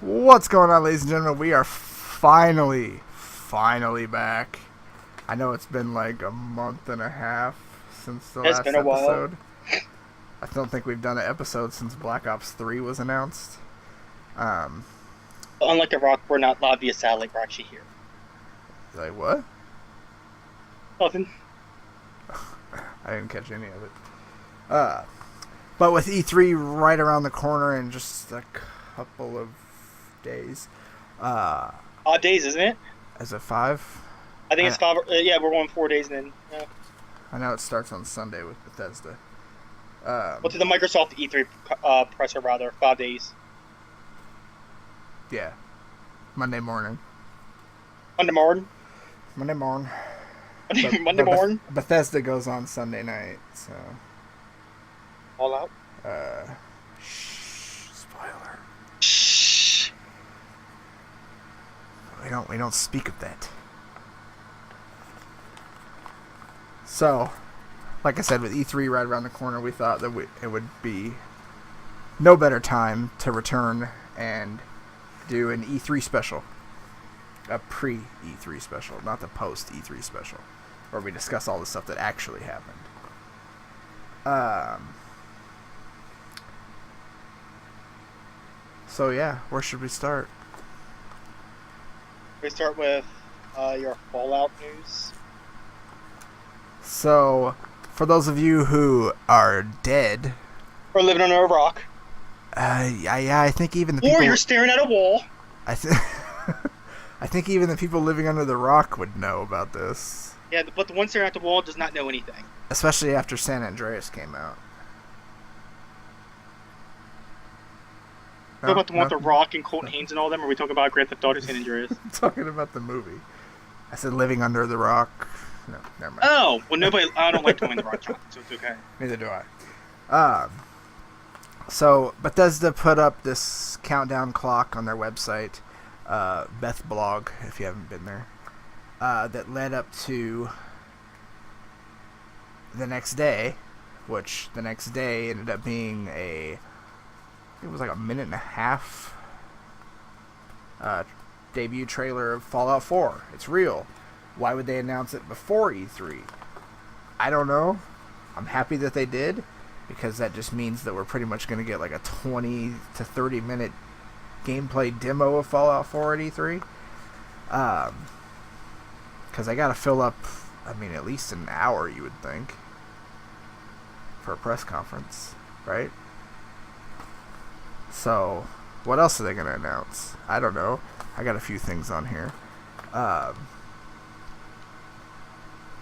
What's going on, ladies and gentlemen? We are finally back. I know it's been like a month and a half since the It's been last a while. episode. I don't think we've done an episode since Black Ops 3 was announced. Um, Unlike Iraq, we're not live via satellite. We're actually here. like, what? Nothing. I didn't catch any of it. Uh, but with E3 right around the corner in just a couple of days, uh, Odd days, isn't it? is it 5? I think I, it's 5. Yeah, we're going 4 days, and then I know it starts on Sunday with Bethesda. well, to the Microsoft E3 presser rather 5 days. Yeah, Monday morning. Monday morning. Monday morning. Monday morning. Bethesda goes on Sunday night, so. All out. Spoiler. Shh. We don't speak of that. So, like I said, with E3 right around the corner, we thought that it would be no better time to return and do an E3 special. A pre-E3 special, not the post-E3 special, where we discuss all the stuff that actually happened. So yeah, where should we start? We start with your Fallout news. So, for those of you who are dead, We're living under a rock. yeah, I think even the Or people. you're staring at a wall. I think even the people living under the rock would know about this, Yeah, but the one staring at the wall does not know anything. especially after San Andreas came out. Talk about the one with the Rock and Colton Haynes and all them, or are we talking about Grand Theft Auto San Andreas? I'm talking about the movie. I said living under the rock. No, never mind. Oh, well, nobody. I don't like Dwayne the Rock Johnson, so it's okay. Neither do I. So Bethesda put up this countdown clock on their website, Beth blog, if you haven't been there, that led up to the next day, which the next day ended up being it was like a minute and a half debut trailer of Fallout 4. It's real. Why would they announce it before E3? I don't know. I'm happy that they did, because that just means that we're pretty much going to get like a 20 to 30 minute gameplay demo of Fallout 4 at E3. Because I got to fill up, at least an hour, you would think, for a press conference, right? So, what else are they going to announce? I don't know. I got a few things on here.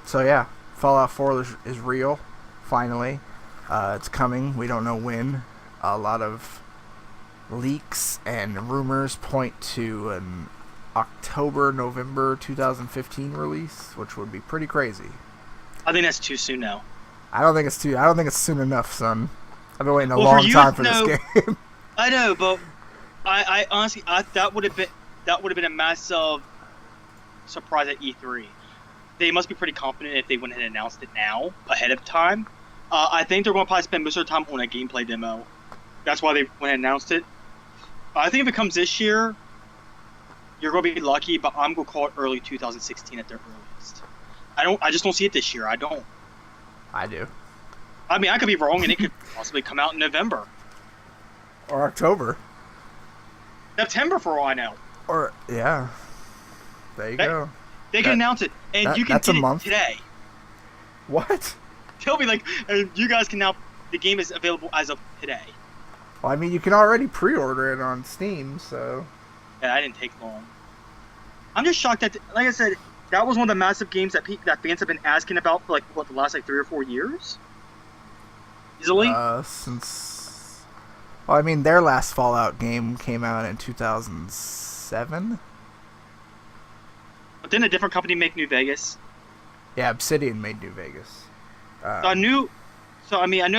So yeah, Fallout 4 is real, finally. It's coming. We don't know when. A lot of leaks and rumors point to an October-November 2015 release, which would be pretty crazy. I think that's too soon now. I don't think it's soon enough, son. I've been waiting a Well, long for you, time for no. this game. I know, but I honestly, that would have been a massive surprise at E3. They must be pretty confident if they went ahead and announced it now, ahead of time. I think they're going to probably spend most of their time on a gameplay demo. That's why they went and announced it. I think if it comes this year, you're going to be lucky, but I'm going to call it early 2016 at their earliest. I just don't see it this year. I don't. I do. I mean, I could be wrong, and it could possibly come out in November. Or October. September, for all I know. Or, yeah. There you go. They can announce it, and you can that's a get month. it today. What? They'll be like, you guys can now. The game is available as of today. Well, you can already pre-order it on Steam, so. Yeah, that didn't take long. I'm just shocked that, like I said, that was one of the massive games that fans have been asking about for the last 3 or 4 years. Easily. Since. Well, their last Fallout game came out in 2007. But then a different company make New Vegas. Yeah, Obsidian made New Vegas. I know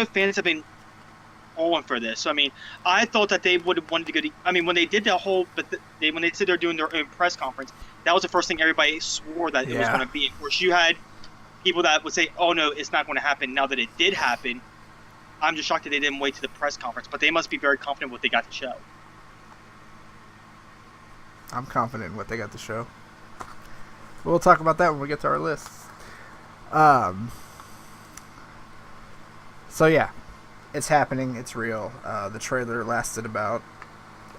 fans have been on for this. So I thought that they would have wanted to go to. When they did the whole, when they said they're doing their own press conference, that was the first thing everybody swore that it was going to be. Of course, you had people that would say, "Oh no, it's not going to happen." Now that it did happen, I'm just shocked that they didn't wait to the press conference. But they must be very confident what they got to show. I'm confident in what they got to show. We'll talk about that when we get to our lists. So yeah, it's happening. It's real. The trailer lasted about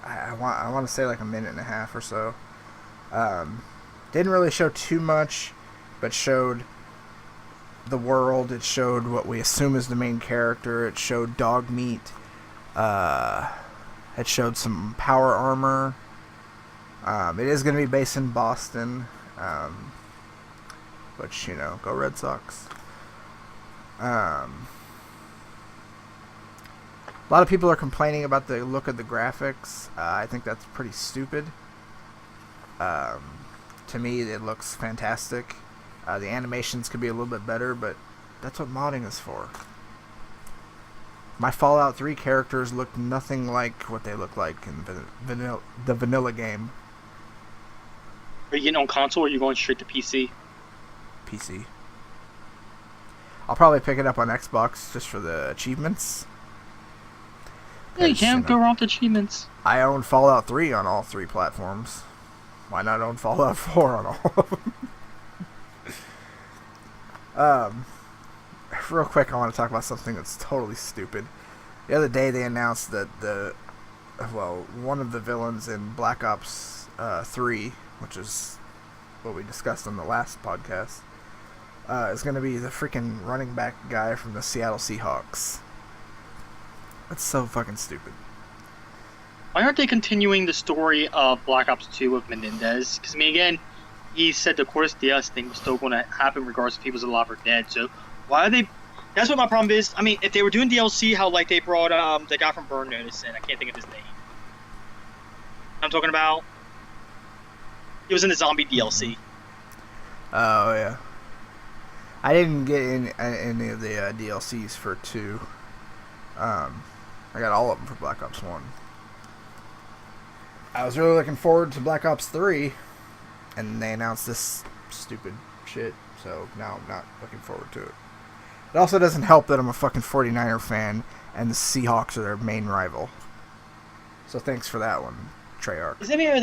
I want to say like a minute and a half or so. Didn't really show too much, but showed the world. It showed what we assume is the main character. It showed dog meat. It showed some power armor. It is going to be based in Boston, which, you know, go Red Sox. A lot of people are complaining about the look of the graphics. I think that's pretty stupid. To me, it looks fantastic. The animations could be a little bit better, but that's what modding is for. My Fallout 3 characters look nothing like what they look like in the vanilla game. Are you getting on console or are you going straight to PC? PC. I'll probably pick it up on Xbox just for the achievements. Yeah, you can't go wrong with achievements. I own Fallout 3 on all 3 platforms. Why not own Fallout 4 on all of them? Real quick, I want to talk about something that's totally stupid. The other day they announced that one of the villains in Black Ops 3, which is what we discussed on the last podcast, is going to be the freaking running back guy from the Seattle Seahawks. That's so fucking stupid. Why aren't they continuing the story of Black Ops 2 with Menendez? Because, I mean, again, he said the Cortes Diaz thing was still going to happen regardless if he was alive or dead. So why are they... That's what my problem is. I mean, if they were doing DLC, how, like, they brought the guy from Burn Notice in. I can't think of his name. I'm talking about... He was in the zombie DLC. Oh, yeah. I didn't get any of the DLCs for 2. I got all of them for Black Ops 1. I was really looking forward to Black Ops 3, and they announced this stupid shit, so now I'm not looking forward to it. It also doesn't help that I'm a fucking 49er fan, and the Seahawks are their main rival. So thanks for that one, Treyarch. Is it me, or are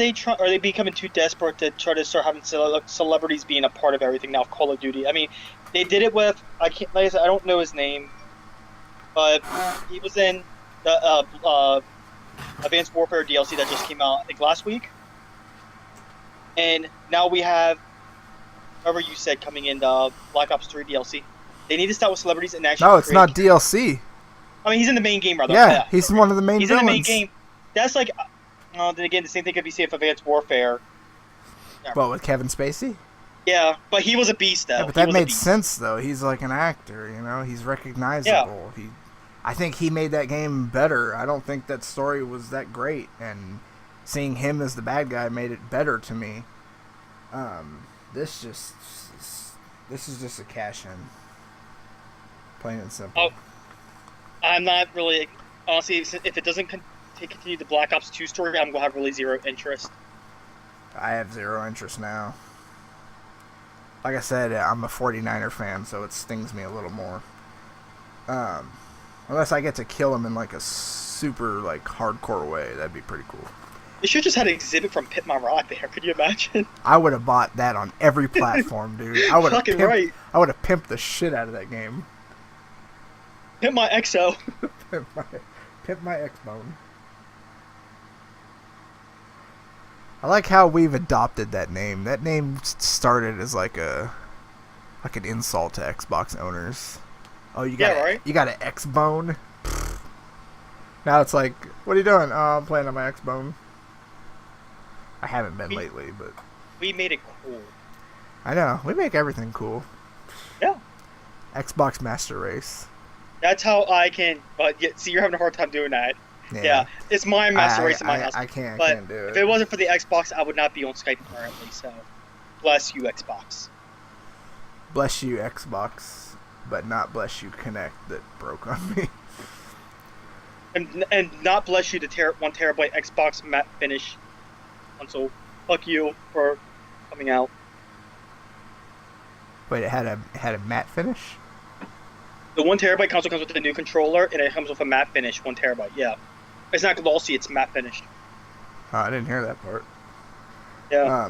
they becoming too desperate to try to start having celebrities being a part of everything now of Call of Duty? I mean, they did it with, like I said, I don't know his name, but he was in the Advanced Warfare DLC that just came out, I think, last week. And now we have, whoever you said, coming in the Black Ops 3 DLC. They need to start with celebrities and actually. No, it's not DLC. I mean, he's in the main game, rather. Yeah, he's one of the main villains. He's in the main game. That's like, then again, the same thing could be said for Advanced Warfare. What, with Kevin Spacey? Yeah, but he was a beast, though. Yeah, but that made sense, though. He's like an actor, you know? He's recognizable. Yeah. I think he made that game better. I don't think that story was that great, and seeing him as the bad guy made it better to me. This is just a cash-in. Plain and simple. Oh, I'm not really... Honestly, if it doesn't continue the Black Ops 2 story, I'm going to have really zero interest. I have zero interest now. Like I said, I'm a 49er fan, so it stings me a little more. Unless I get to kill him in like a super like hardcore way, that'd be pretty cool. You should just had an exhibit from Pit My Rod there. Could you imagine? I would have bought that on every platform, dude. I would have pimped the shit out of that game. Pimp my XO. Pimp my X-Bone. I like how we've adopted that name. That name started as like an insult to Xbox owners. Oh, you got right? You got an X-Bone? Now it's like, what are you doing? Oh, I'm playing on my X-Bone. I haven't been lately, but... We made it cool. I know. We make everything cool. Yeah. Xbox Master Race. That's how I can... see, you're having a hard time doing that. Yeah. It's my Master Race in my house. I can't do it. If it wasn't for the Xbox, I would not be on Skype currently, so... Bless you, Xbox. Bless you, Xbox. But not bless you, Kinect that broke on me. And not bless you, the 1 terabyte Xbox matte finish console. Fuck you for coming out. Wait, it had a matte finish? The 1 terabyte console comes with the new controller, and it comes with a matte finish, 1 terabyte. Yeah, it's not glossy; it's matte finished. Oh, I didn't hear that part. Yeah,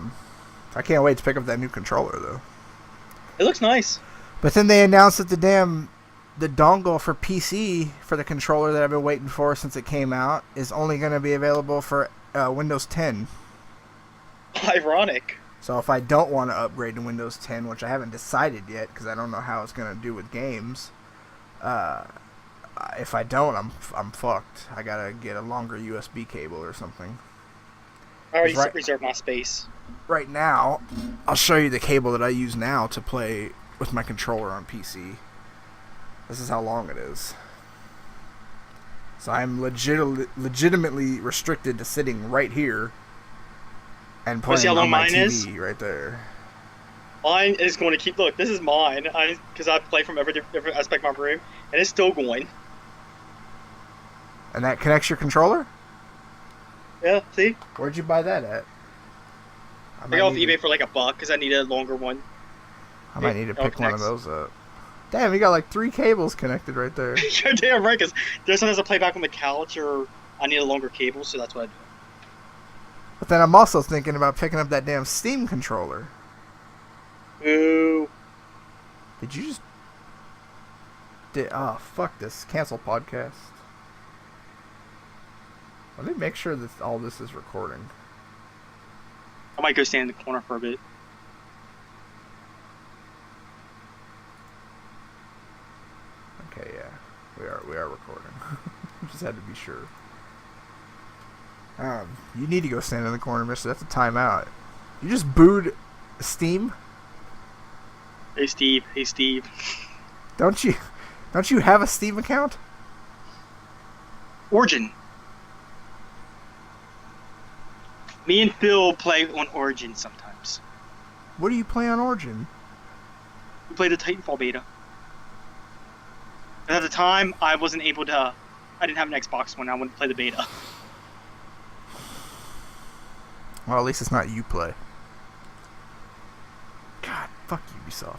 I can't wait to pick up that new controller though. it looks nice. But then they announced that the dongle for PC for the controller that I've been waiting for since it came out is only going to be available for Windows 10. Ironic. So if I don't want to upgrade to Windows 10, which I haven't decided yet because I don't know how it's going to do with games, if I don't, I'm fucked. I gotta get a longer USB cable or something. I already Right. reserved my space. Right now, I'll show you the cable that I use now to play with my controller on PC. This is how long it is. So I'm legitimately restricted to sitting right here and Wanna see playing how on long my mine TV is? right there. Mine is going to keep. Look, this is mine. Because I play from every different aspect of my room, and it's still going. And that connects your controller? Yeah, see? Where'd you buy that at? I got off eBay for like $1 because I need a longer one. I might need to It all pick one of connects. those up. Damn, you got like 3 cables connected right there. You're damn right, because there's sometimes I play back on the couch or I need a longer cable, so that's what I do. But then I'm also thinking about picking up that damn Steam controller. Ooh. Did you just... Oh, fuck this. Cancel podcast. Let me make sure that all this is recording. I might go stand in the corner for a bit. Okay, yeah. We are recording. Just had to be sure. You need to go stand in the corner, mister. That's a timeout. You just booed Steam? Hey, Steve. Hey, Steve. Don't you have a Steam account? Origin. Me and Phil play on Origin sometimes. What do you play on Origin? We play the Titanfall beta. And at the time, I wasn't able to... I didn't have an Xbox when I went to play the beta. Well, at least it's not Uplay. God, fuck Ubisoft.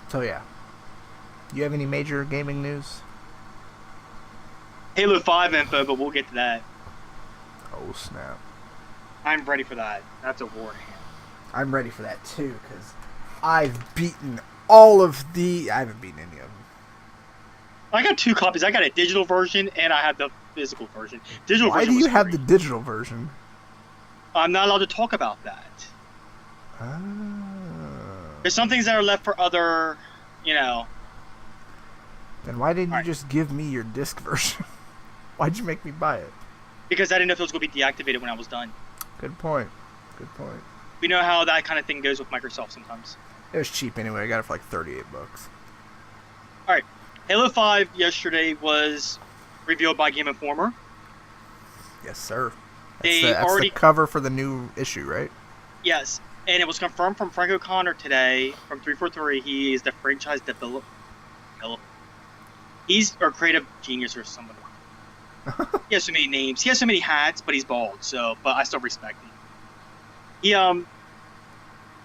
So yeah. You have any major gaming news? Halo 5 info, but we'll get to that. Oh snap. I'm ready for that. That's a war hand. I'm ready for that too, because I've beaten all of the... I haven't beaten any of them. I got 2 copies. I got a digital version and I have the physical version. Digital Why version do you was have free. the digital version? I'm not allowed to talk about that. Ah. There's some things that are left for other, Then why didn't you Alright. just give me your disc version? Why'd you make me buy it? because I didn't know if it was going to be deactivated when I was done. Good point. Good point. We know how that kind of thing goes with Microsoft sometimes. It was cheap anyway. I got it for like $38. Halo 5 yesterday was revealed by Game Informer. Yes, sir. They That's already- the cover for the new issue, right? Yes, and it was confirmed from Frank O'Connor today from 343. He is the franchise developer. He's a creative genius or someone. He has so many names. He has so many hats, but he's bald. But I still respect him.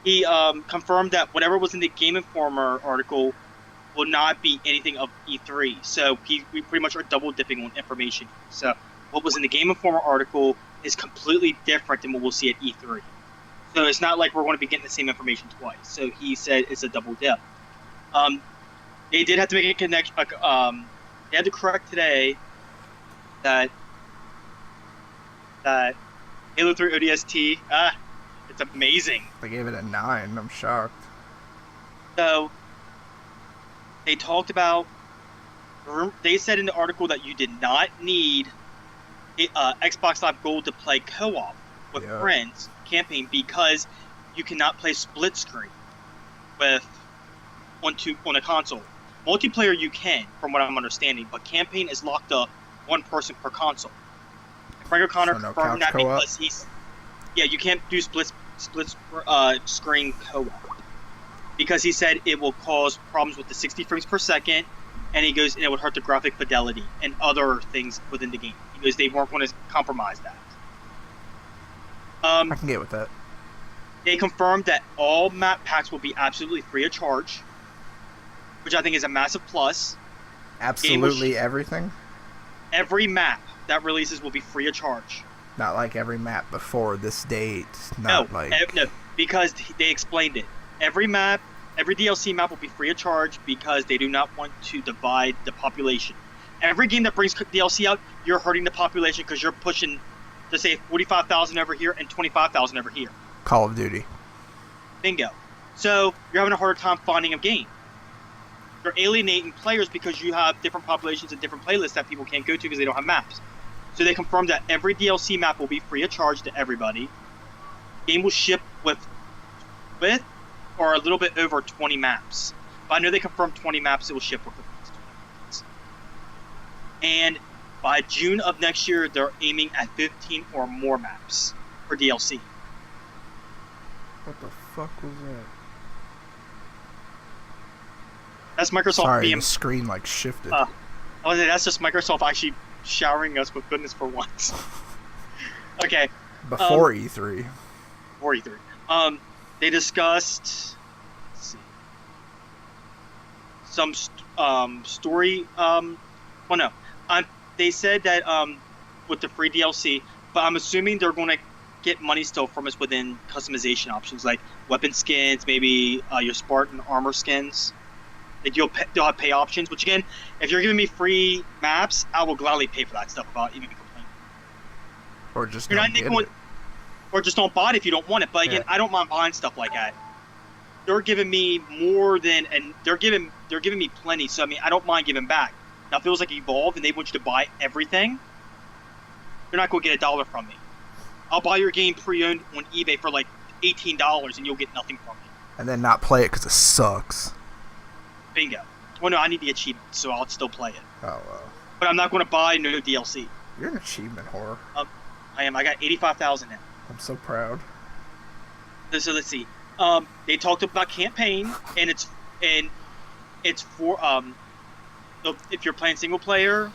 He confirmed that whatever was in the Game Informer article will not be anything of E3. So we pretty much are double dipping on information. So what was in the Game Informer article is completely different than what we'll see at E3. So it's not like we're going to be getting the same information twice. So he said it's a double dip. They did have to make a connection. They had to correct today that Halo 3 ODST, it's amazing. They gave it a 9. I'm shocked. So they talked about. They said in the article that you did not need Xbox Live Gold to play co-op with friends campaign because you cannot play split screen on a console. Multiplayer you can, from what I'm understanding, but campaign is locked up 1 person per console. Frank O'Connor So no confirmed couch that co-op? because you can't do split screen co-op because he said it will cause problems with the 60 frames per second, and he goes and it would hurt the graphic fidelity and other things within the game. He goes they weren't going to compromise that. I can get with that. They confirmed that all map packs will be absolutely free of charge, which I think is a massive plus. Absolutely everything? Every map that releases will be free of charge. Not like every map before this date. No, Not like no, because they explained it. Every map, every DLC map will be free of charge because they do not want to divide the population. Every game that brings DLC out, you're hurting the population because you're pushing, let's say, 45,000 over here and 25,000 over here. Call of Duty. Bingo. So you're having a harder time finding a game. You're alienating players because you have different populations and different playlists that people can't go to because they don't have maps. So they confirmed that every DLC map will be free of charge to everybody. Game will ship with or a little bit over 20 maps. But I know they confirmed 20 maps it will ship with. And by June of next year, they're aiming at 15 or more maps for DLC. What the fuck was that? That's Microsoft Sorry, being. the screen like shifted. That's just Microsoft actually showering us with goodness for once. Okay. Before E3. Before E3. They discussed. Let's see. Some story. Well, no. They said that with the free DLC, but I'm assuming they're going to get money still from us within customization options like weapon skins, maybe your Spartan armor skins. Like they'll have pay options, which again, if you're giving me free maps, I will gladly pay for that stuff without even complaining. Or just don't get it. Or just don't buy it if you don't want it. But again, I don't mind buying stuff like that. They're giving me more than, and they're giving me plenty. So I mean, I don't mind giving back. Now, if it was like Evolve and they want you to buy everything, you're not going to get $1 from me. I'll buy your game pre-owned on eBay for like $18 and you'll get nothing from me. And then not play it because it sucks. Bingo. Well, no, I need the achievement, so I'll still play it. Oh, well. But I'm not going to buy no DLC. You're an achievement whore. I am. I got 85,000 now. I'm so proud. So let's see. They talked about campaign, and it's for so if you're playing single player,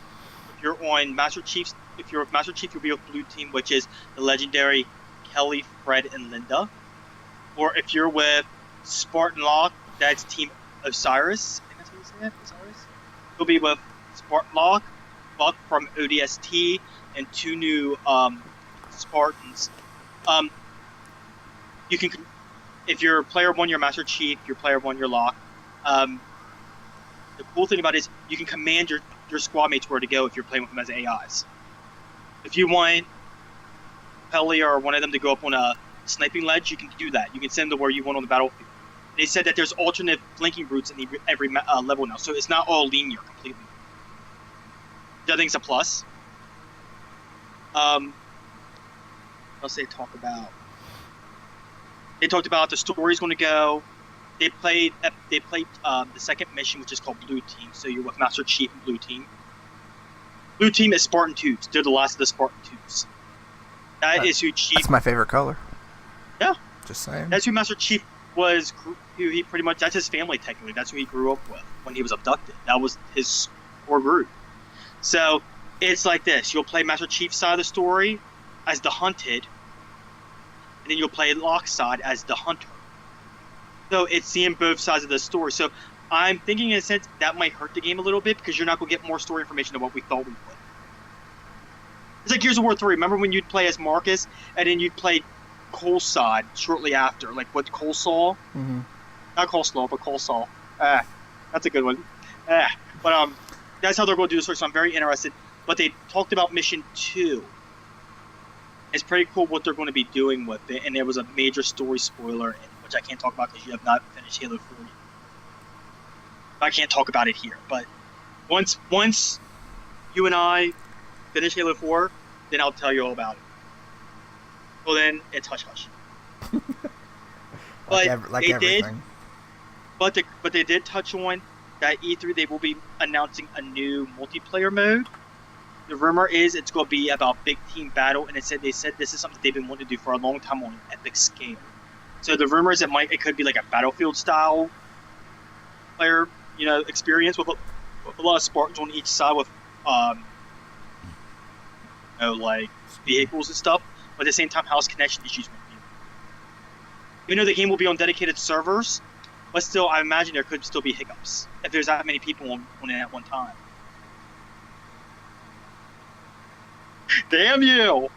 if you're on Master Chiefs, if you're with Master Chief, you'll be with Blue Team, which is the legendary Kelly, Fred, and Linda. Or if you're with Spartan Locke, that's Team Osiris. I think that's how you say it, Osiris. You'll be with Spartan Locke, Buck from ODST, and 2 new Spartans. You can, if you're player 1, you're Master Chief. You're player 1, you're Locke. The cool thing about it is you can command your squad mates where to go if you're playing with them as AIs. If you want Pelly or one of them to go up on a sniping ledge, you can do that. You can send them to where you want on the battlefield. They said that there's alternate flanking routes in every level now, so it's not all linear completely. I think it's a plus. What else they talk about? They talked about the story's going to go. They played the second mission, which is called Blue Team. So you're with Master Chief and Blue Team. Blue Team is Spartan 2s. They're the last of the Spartan 2s. That is who Chief. That's my favorite color. Yeah. Just saying. That's who Master Chief was. He pretty much, that's his family technically. That's who he grew up with when he was abducted. That was his core group. So it's like this. You'll play Master Chief's side of the story as the hunted, and then you'll play Locke's side as the hunter. So it's seeing both sides of the story. So I'm thinking in a sense that might hurt the game a little bit because you're not going to get more story information than what we thought we would. It's like Gears of War 3. Remember when you'd play as Marcus and then you'd play Cole's side shortly after, like what Cole saw? Mm-hmm. Not Coleslaw, but Cole saw. That's a good one. But that's how they're going to do the story, so I'm very interested. But they talked about Mission 2. It's pretty cool what they're going to be doing with it, and there was a major story spoiler, which I can't talk about because you have not finished Halo 4 yet. I can't talk about it here, but once you and I finish Halo 4, then I'll tell you all about it. Well, then it's hush hush. But like they everything. But they did touch on that E3 they will be announcing a new multiplayer mode. The rumor is it's going to be about big team battle, and they said this is something they've been wanting to do for a long time on an epic scale. So the rumor is it could be like a Battlefield style player, experience with a lot of Spartans on each side with like vehicles and stuff, but at the same time house connection issues won't be. Even though the game will be on dedicated servers, but still I imagine there could still be hiccups if there's that many people on it at one time. Damn you!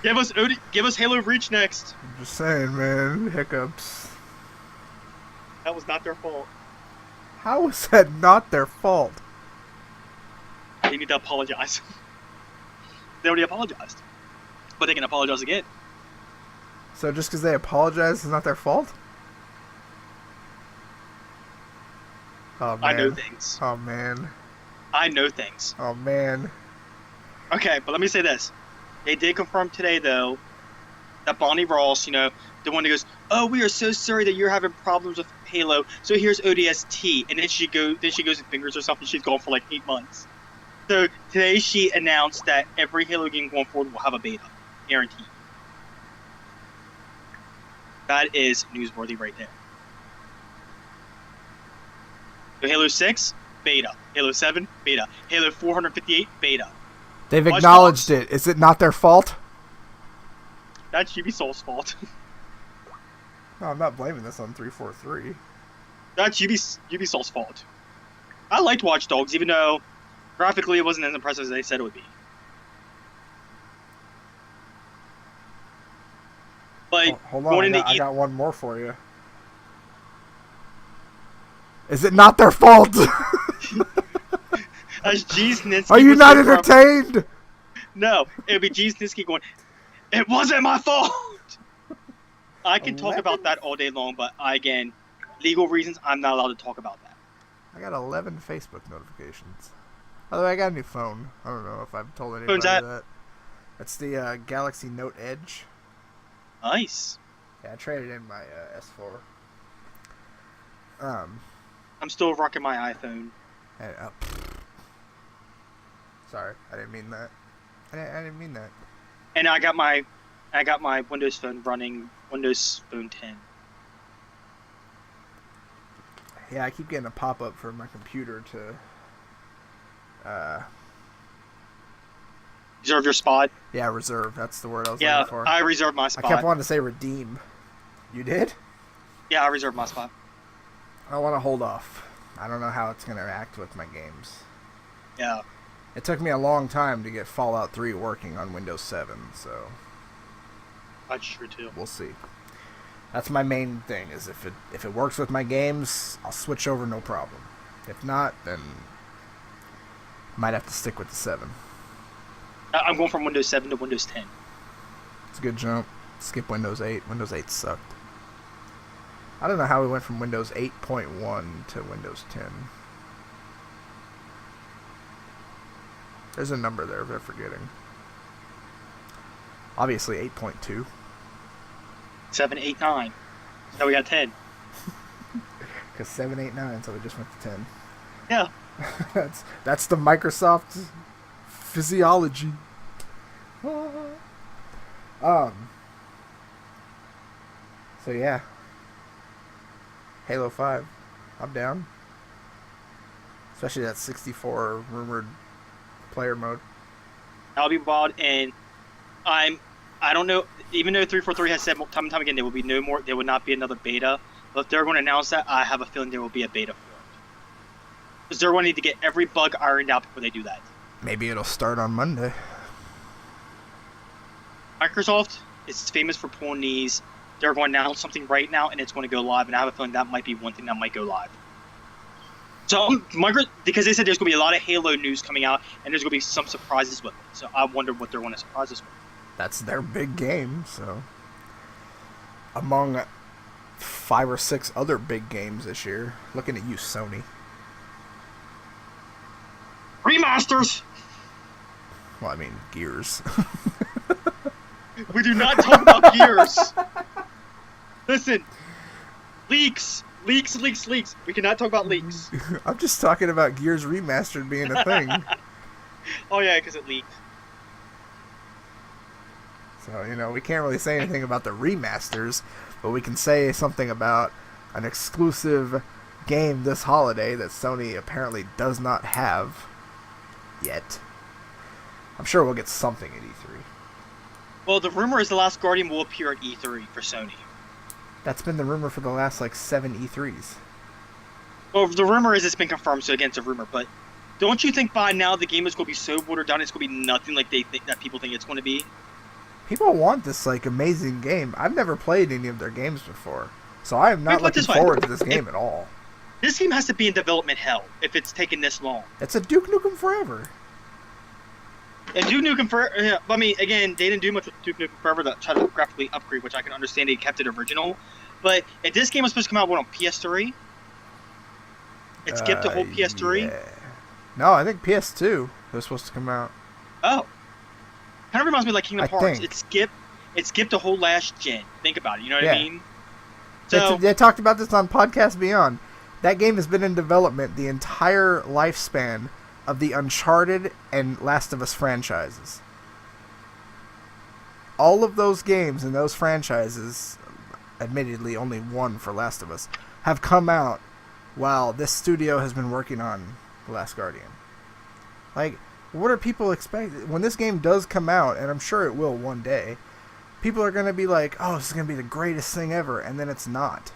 Give us Halo Reach next. I'm just saying, man. Hiccups. That was not their fault. How is that not their fault? They need to apologize. They already apologized, but they can apologize again. So just because they apologize is not their fault? Oh, man. I know things. Oh, man. I know things. Oh, man. Okay, but let me say this. They did confirm today, though, that Bonnie Ross, the one who goes, "Oh, we are so sorry that you're having problems with Halo. So here's ODST," and then she goes and fingers herself, and she's gone for like 8 months. So today she announced that every Halo game going forward will have a beta, guaranteed. That is newsworthy right there. So Halo 6, beta. Halo 7, beta. Halo 458, beta. They've acknowledged it. Is it not their fault? That's Ubisoft's fault. No, I'm not blaming this on 343. That's Ubisoft's fault. I liked Watch Dogs, even though graphically it wasn't as impressive as they said it would be. Like, hold on, I got one more for you. Is it not their fault? As G. Snitsky Are you not entertained? No, it would be G. Snitsky going, "It wasn't my fault." I can talk about that all day long, but again, legal reasons, I'm not allowed to talk about that. I got 11 Facebook notifications. By the way, I got a new phone. I don't know if I've told anybody that. That's the Galaxy Note Edge. Nice. Yeah, I traded in my S4. I'm still rocking my iPhone. Sorry, I didn't mean that. I didn't mean that. And I got my Windows Phone running Windows Phone 10. Yeah, I keep getting a pop-up for my computer to reserve your spot. Yeah, reserve. That's the word I was looking for. Yeah, I reserved my spot. I kept wanting to say redeem. You did? Yeah, I reserved my spot. I want to hold off. I don't know how it's going to act with my games. Yeah. It took me a long time to get Fallout 3 working on Windows 7, so... That's true, too. We'll see. That's my main thing, is if it works with my games, I'll switch over no problem. If not, then... might have to stick with the 7. I'm going from Windows 7 to Windows 10. It's a good jump. Skip Windows 8. Windows 8 sucked. I don't know how we went from Windows 8.1 to Windows 10. There's a number there they're forgetting. Obviously 8.2. 7, 8, 9. So we got 10. Because 7, 8, 9, so we just went to 10. Yeah. that's the Microsoft physiology. So yeah. Halo 5. I'm down. Especially that 64 rumored player mode. That'll be wild, and I don't know, even though 343 has said time and time again there will not be another beta, but if they're going to announce that, I have a feeling there will be a beta for it. Because they're going to need to get every bug ironed out before they do that. Maybe it'll start on Monday. Microsoft is famous for pulling these. They're going to announce something right now, and it's going to go live, and I have a feeling that might be one thing that might go live. So, because they said there's going to be a lot of Halo news coming out, and there's going to be some surprises with it. So I wonder what they're going to surprise us with. That's their big game, so... Among 5 or 6 other big games this year, looking at you, Sony. Remasters! Well, I mean, Gears. We do not talk about Gears. Listen, leaks. We cannot talk about leaks. I'm just talking about Gears Remastered being a thing. Oh yeah, because it leaked. So, we can't really say anything about the remasters, but we can say something about an exclusive game this holiday that Sony apparently does not have yet. I'm sure we'll get something at E3. Well, the rumor is The Last Guardian will appear at E3 for Sony. That's been the rumor for the last, 7 E3s. Well, the rumor is it's been confirmed, so again, it's a rumor, but don't you think by now the game is going to be so watered down it's going to be nothing like they think that people think it's going to be? People want this like amazing game. I've never played any of their games before, so I am Let me not put it looking this way. forward to this game at all. This game has to be in development hell if it's taking this long. It's a Duke Nukem Forever. And Duke Nukem Forever, yeah, I mean, again, they didn't do much with Duke Nukem Forever to try to graphically upgrade, which I can understand they kept it original. But if this game was supposed to come out, on PS3? It skipped the whole PS3? Yeah. No, I think PS2 was supposed to come out. Oh. Kind of reminds me of like Kingdom I Hearts. think. It skipped the whole last gen. Think about it, you know what Yeah. I mean? So, They talked about this on Podcast Beyond. That game has been in development the entire lifespan of the Uncharted and Last of Us franchises. All of those games and those franchises, admittedly only one for Last of Us, have come out while this studio has been working on The Last Guardian. Like, what are people expecting? When this game does come out, and I'm sure it will one day, people are going to be like, oh, this is going to be the greatest thing ever, and then it's not.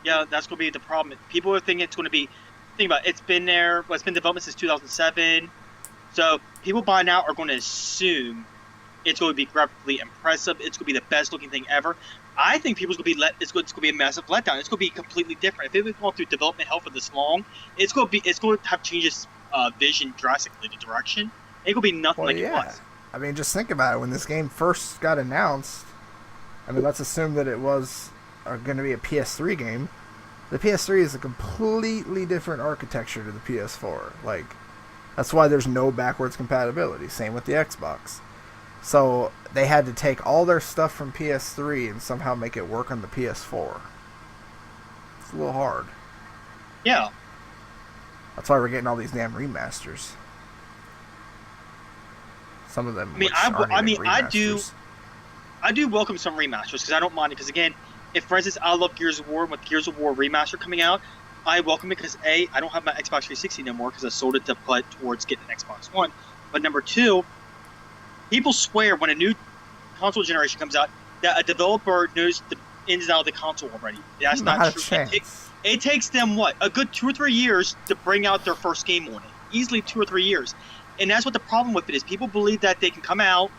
yeah, that's going to be the problem. People are thinking it's going to be... Think about it. It's been there. Well, it's been in development since 2007. So people by now are going to assume it's going to be graphically impressive. It's going to be the best looking thing ever. I think people's going to be it's going to be a massive letdown. It's going to be completely different. If it's going through development hell for this long, it's going to have changed its vision drastically, the direction. It's going to be nothing like it was. I mean, just think about it. When this game first got announced, I mean, let's assume that it was going to be a PS3 game. The PS3 is a completely different architecture to the PS4. Like, that's why there's no backwards compatibility. Same with the Xbox. So they had to take all their stuff from PS3 and somehow make it work on the PS4. It's a little hard. Yeah. That's why we're getting all these damn remasters. Some of them. I do welcome some remasters because I don't mind it. Because again, if for instance I love Gears of War, and with Gears of War remaster coming out, I welcome it because A, I don't have my Xbox 360 no more because I sold it to put towards getting an Xbox One. But number two, people swear when a new console generation comes out that a developer knows the ins and outs of the console already. That's not true. It takes them a good 2 or 3 years to bring out their first game on it. Easily 2 or 3 years. And that's what the problem with it is. People believe that they can come out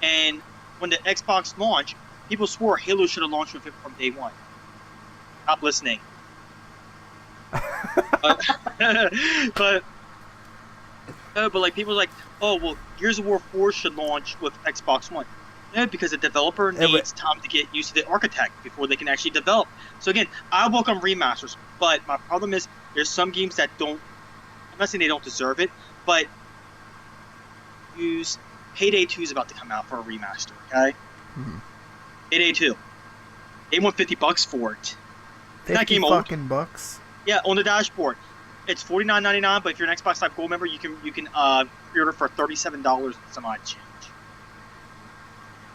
and when the Xbox launched, people swore Halo should have launched with it from day one. Stop listening. but like people are like, oh well, Gears of War 4 should launch with Xbox One. No, because the developer needs time to get used to the architect before they can actually develop. So again, I welcome remasters, but my problem is there's some games that don't. I'm not saying they don't deserve it, but use Payday 2 is about to come out for a remaster. Okay, Payday 2. They want $50 for it. That game old. Fucking bucks. Yeah, on the dashboard. It's $49.99, but if you're an Xbox Live Gold member, you can pre-order for $37 and some odd change.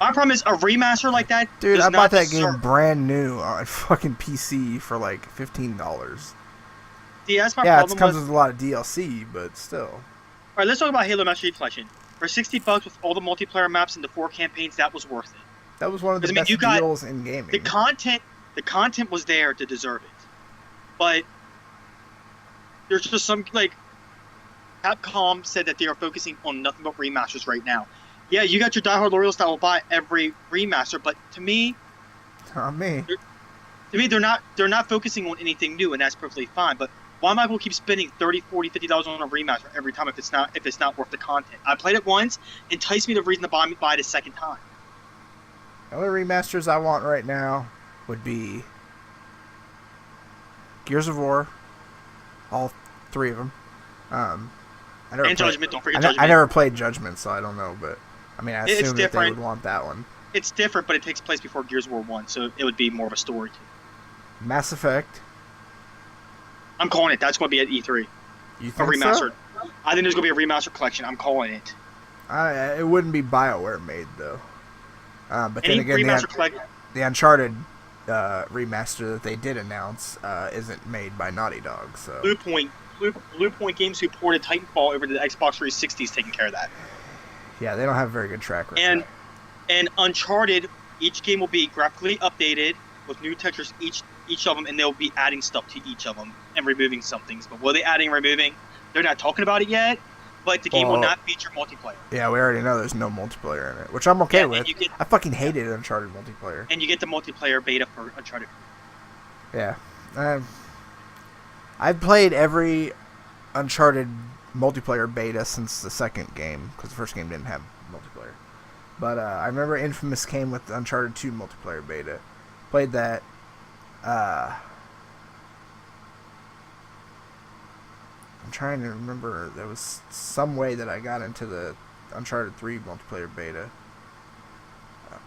My problem is a remaster like that. Dude, I bought that game brand new on fucking PC for like $15. Yeah, that's my problem. Yeah, it comes with a lot of DLC, but still. All right, let's talk about Halo Master Chief Collection. For $60 with all the multiplayer maps and the 4 campaigns, that was worth it. That was one of the best deals in gaming. The content was there to deserve it, but there's just some like Capcom said that they are focusing on nothing but remasters right now. Yeah, you got your diehard loyalists that will buy every remaster, but to me, they're not focusing on anything new, and that's perfectly fine. But why am I going to keep spending $30, $40, $50 on a remaster every time if it's not worth the content? I played it once, entice me the reason to buy it a second time. The only remasters I want right now would be Gears of War, all 3 of them. Judgment, don't forget Judgment. I never played Judgment, so I don't know, but I mean, I assume that they would want that one. It's different, but it takes place before Gears of War 1, so it would be more of a story. Mass Effect. I'm calling it. That's going to be at E3. You think a remastered. So? I think there's going to be a remastered collection. I'm calling it. It wouldn't be BioWare made, though. But Any then again, the Uncharted remaster that they did announce isn't made by Naughty Dog. So Blue Point Games, who ported Titanfall over to the Xbox 360, is taking care of that. Yeah, they don't have a very good track record. And Uncharted, each game will be graphically updated with new textures each of them, and they'll be adding stuff to each of them and removing some things. But what are they adding and removing? They're not talking about it yet, but the game will not feature multiplayer. Yeah, we already know there's no multiplayer in it, which I'm okay with. I fucking hated Uncharted multiplayer. And you get the multiplayer beta for Uncharted. Yeah. I've played every Uncharted multiplayer beta since the second game, because the first game didn't have multiplayer. But I remember Infamous came with the Uncharted 2 multiplayer beta. Played that. I'm trying to remember. There was some way that I got into the Uncharted 3 multiplayer beta.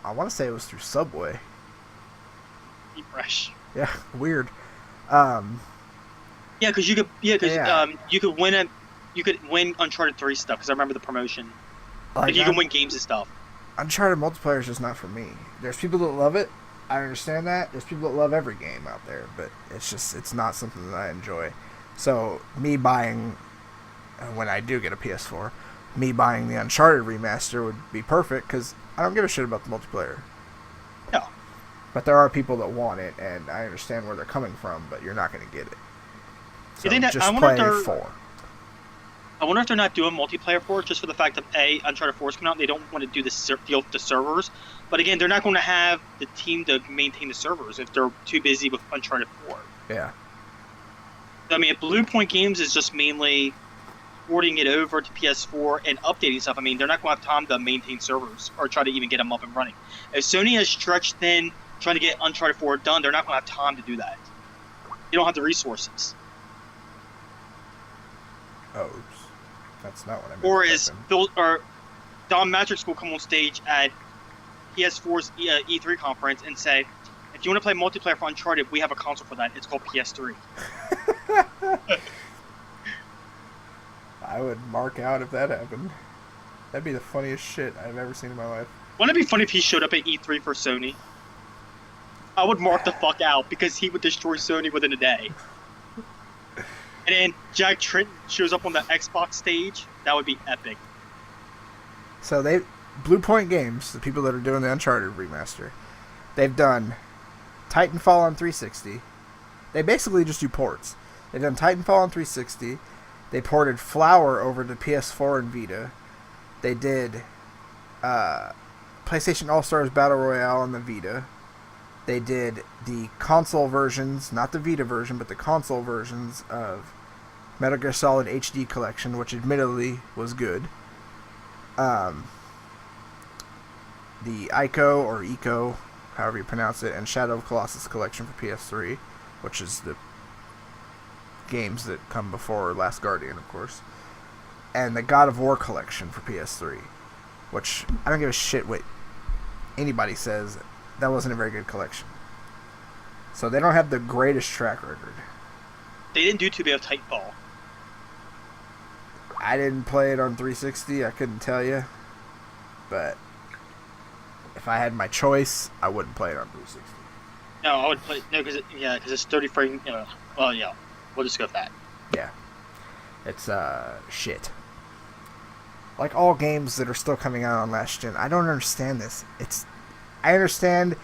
I want to say it was through Subway. Eat fresh. Yeah, weird. Yeah, because you could. Yeah, because you could win You could win Uncharted 3 stuff. Because I remember the promotion. Like you can win games and stuff. Uncharted multiplayer is just not for me. There's people that love it. I understand that. There's people that love every game out there, but it's not something that I enjoy. So me buying, when I do get a PS4, me buying the Uncharted remaster would be perfect because I don't give a shit about the multiplayer. No. But there are people that want it, and I understand where they're coming from, but you're not going to get it. So just play 4. I wonder if they're not doing multiplayer for it just for the fact that Uncharted 4 is coming out. They don't want to do the servers, but again, they're not going to have the team to maintain the servers if they're too busy with Uncharted 4. Yeah. I mean, if Blue Point Games is just mainly porting it over to PS4 and updating stuff, I mean, they're not going to have time to maintain servers or try to even get them up and running. If Sony has stretched thin trying to get Uncharted 4 done, they're not going to have time to do that. They don't have the resources. Oh, oops. That's not what I meant. Or Don Matrix will come on stage at PS4's E3 conference and say, if you want to play multiplayer for Uncharted, we have a console for that. It's called PS3. I would mark out if that happened. That'd be the funniest shit I've ever seen in my life. Wouldn't it be funny if he showed up at E3 for Sony? I would mark the fuck out because he would destroy Sony within a day. And then Jack Trinton shows up on the Xbox stage. That would be epic. So Blue Point Games, the people that are doing the Uncharted remaster, they've done Titanfall on 360. They basically just do ports. They've done Titanfall on 360. They ported Flower over to PS4 and Vita. They did PlayStation All-Stars Battle Royale on the Vita. They did the console versions, not the Vita version, but the console versions of Metal Gear Solid HD Collection, which admittedly was good. The Ico, or Eco, however you pronounce it, and Shadow of Colossus Collection for PS3, which is the games that come before Last Guardian, of course. And the God of War Collection for PS3, which I don't give a shit what anybody says. That wasn't a very good collection. So they don't have the greatest track record. They didn't do too bad of Titanfall. I didn't play it on 360. I couldn't tell you. But if I had my choice, I wouldn't play it on 360. No, I would play... No, because it's 30 frame... well, yeah. We'll just go with that. Yeah. It's, shit. Like all games that are still coming out on last gen, I don't understand this. I understand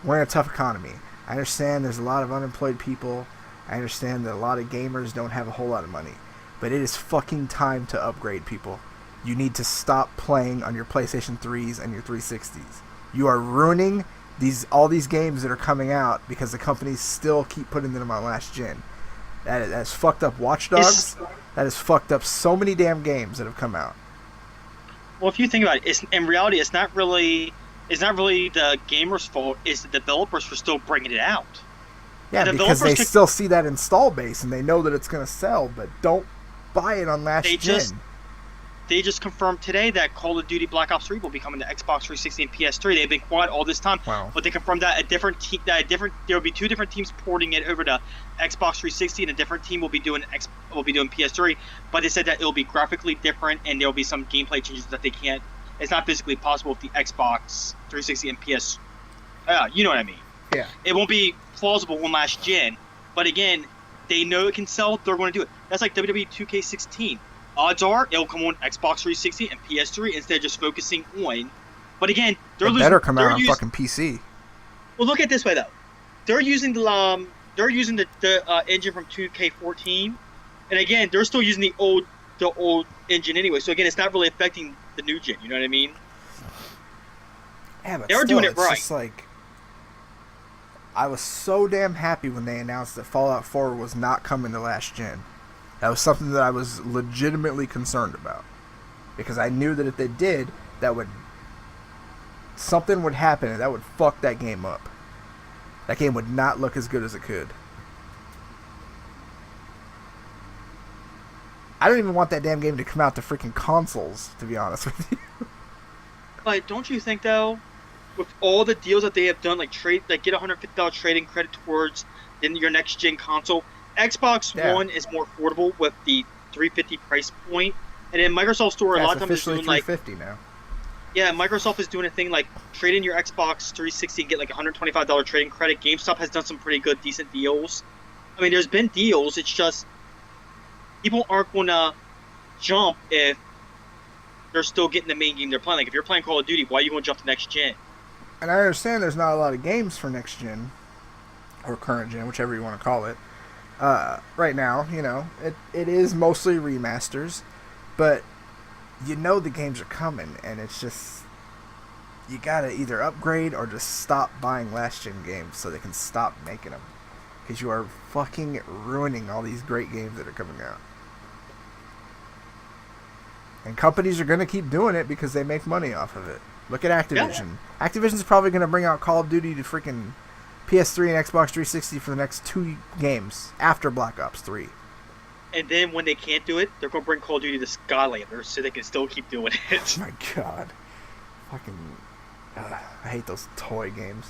we're in a tough economy. I understand there's a lot of unemployed people. I understand that a lot of gamers don't have a whole lot of money. But it is fucking time to upgrade, people. You need to stop playing on your PlayStation 3s and your 360s. You are ruining all these games that are coming out because the companies still keep putting them on last gen. That has fucked up Watch Dogs. That has fucked up so many damn games that have come out. Well, if you think about it, in reality, it's not really the gamer's fault. It's the developers for still bringing it out. Yeah, because they still see that install base and they know that it's going to sell, but don't buy it on last gen. They just confirmed today that Call of Duty Black Ops 3 will be coming to Xbox 360 and PS3. They've been quiet all this time, but they confirmed that there will be 2 different teams porting it over to Xbox 360, and a different team will be doing PS3. But they said that it will be graphically different, and there will be some gameplay changes that they can't. It's not physically possible with the Xbox 360 and PS. You know what I mean? Yeah. It won't be plausible on last gen, but again, they know it can sell. They're going to do it. That's like WWE 2K16. Odds are it'll come on Xbox 360 and PS3 instead of just focusing on. But again, they're losing. Better come out on fucking PC. Well, look at it this way though. They're using the engine from 2K14, and again, they're still using the old the old engine anyway. So again, it's not really affecting the new gen. You know what I mean? Yeah, but They were still, doing it it's right. just like I was so damn happy when they announced that Fallout 4 was not coming to last gen. That was something that I was legitimately concerned about, because I knew that if they did, something would happen and that would fuck that game up. That game would not look as good as it could. I don't even want that damn game to come out to freaking consoles, to be honest with you. But don't you think though, with all the deals that they have done, like get $150 trading credit towards in your next gen console, Xbox One is more affordable with the $350 price point, and in Microsoft Store, a lot of times officially it's doing $350 now. Yeah, Microsoft is doing a thing like trade in your Xbox 360 and get like $125 trading credit. GameStop has done some pretty good, decent deals. I mean, there's been deals. It's just people aren't going to jump if they're still getting the main game they're playing. Like if you're playing Call of Duty, why are you going to jump to next gen? And I understand there's not a lot of games for next gen or current gen, whichever you want to call it. Right now, it is mostly remasters, but the games are coming, and it's just you gotta either upgrade or just stop buying last gen games so they can stop making them, because you are fucking ruining all these great games that are coming out. And companies are gonna keep doing it because they make money off of it. Look at Activision. Yeah. Activision's probably gonna bring out Call of Duty to freaking PS3 and Xbox 360 for the next 2 games after Black Ops 3. And then when they can't do it, they're going to bring Call of Duty to Skylanders so they can still keep doing it. Oh my god. Fucking... I hate those toy games.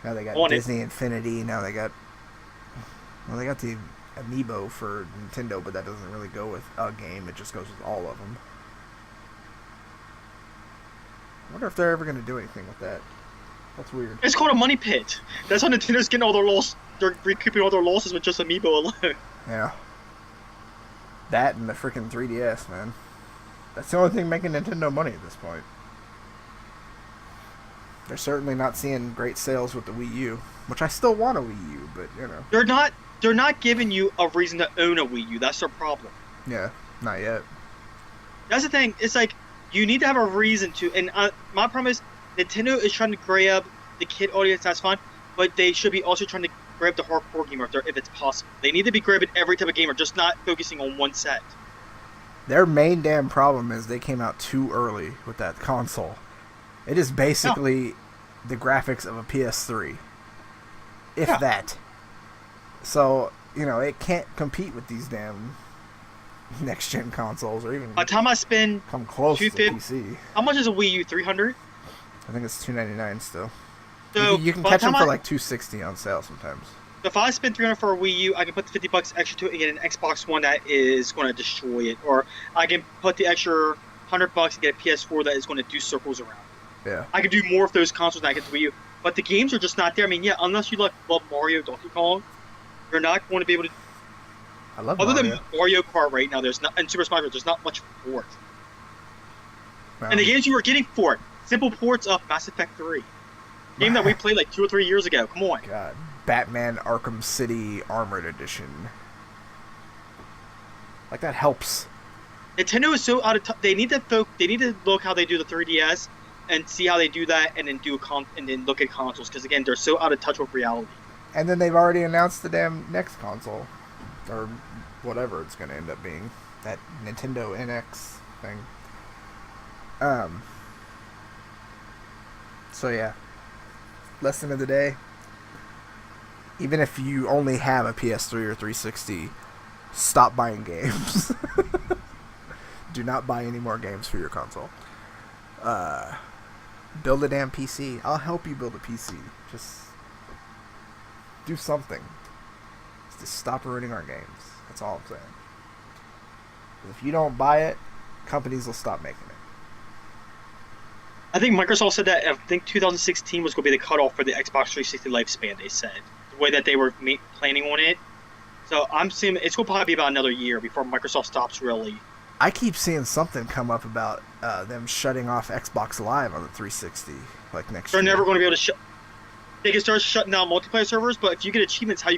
Now they got Disney Infinity. Now they got... Well, they got the Amiibo for Nintendo, but that doesn't really go with a game. It just goes with all of them. I wonder if they're ever going to do anything with that. That's weird. It's called a money pit. That's how Nintendo's getting all their losses. They're recouping all their losses with just Amiibo alone. Yeah. That and the freaking 3DS, man. That's the only thing making Nintendo money at this point. They're certainly not seeing great sales with the Wii U, which I still want a Wii U, but They're not giving you a reason to own a Wii U. That's their problem. Yeah, not yet. That's the thing. It's like you need to have a reason to. And my problem is Nintendo is trying to grab the kid audience. That's fine, but they should be also trying to grab the hardcore gamer if it's possible. They need to be grabbing every type of gamer, just not focusing on one set. Their main damn problem is they came out too early with that console. It is basically the graphics of a PS3. If that. So, it can't compete with these damn next-gen consoles or even by the time I spend come close to PC. How much is a Wii U? $300? I think it's $299 still. So you can catch them for like $260 on sale sometimes. If I spend $300 for a Wii U, I can put the $50 extra to it and get an Xbox One that is going to destroy it, or I can put the extra $100 and get a PS4 that is going to do circles around. Yeah. I can do more of those consoles than I get the Wii U, but the games are just not there. I mean, unless you love Mario, Donkey Kong, you're not going to be able to. I love Other Mario. than Mario Kart right now, there's not, and Super Smash Bros. There's not much for it. And the games you were getting for it, simple ports of Mass Effect 3. Game that we played like 2 or 3 years ago. Come on. God. Batman Arkham City Armored Edition. Like, that helps. Nintendo is so out of touch. They need to look how they do the 3DS and see how they do that, and then and then look at consoles, because again, they're so out of touch with reality. And then they've already announced the damn next console, or whatever it's going to end up being, that Nintendo NX thing. So yeah, lesson of the day: even if you only have a PS3 or 360, stop buying games. Do not buy any more games for your console. Build a damn PC. I'll help you build a PC. Just do something. Just stop ruining our games. That's all I'm saying. If you don't buy it, companies will stop making it. I think Microsoft said that 2016 was going to be the cutoff for the Xbox 360 lifespan, they said. The way that they were planning on it. So I'm assuming it's going to probably be about another year before Microsoft stops really. I keep seeing something come up about them shutting off Xbox Live on the 360 like next year. They're never going to be able to They can start shutting down multiplayer servers, but if you get achievements, how are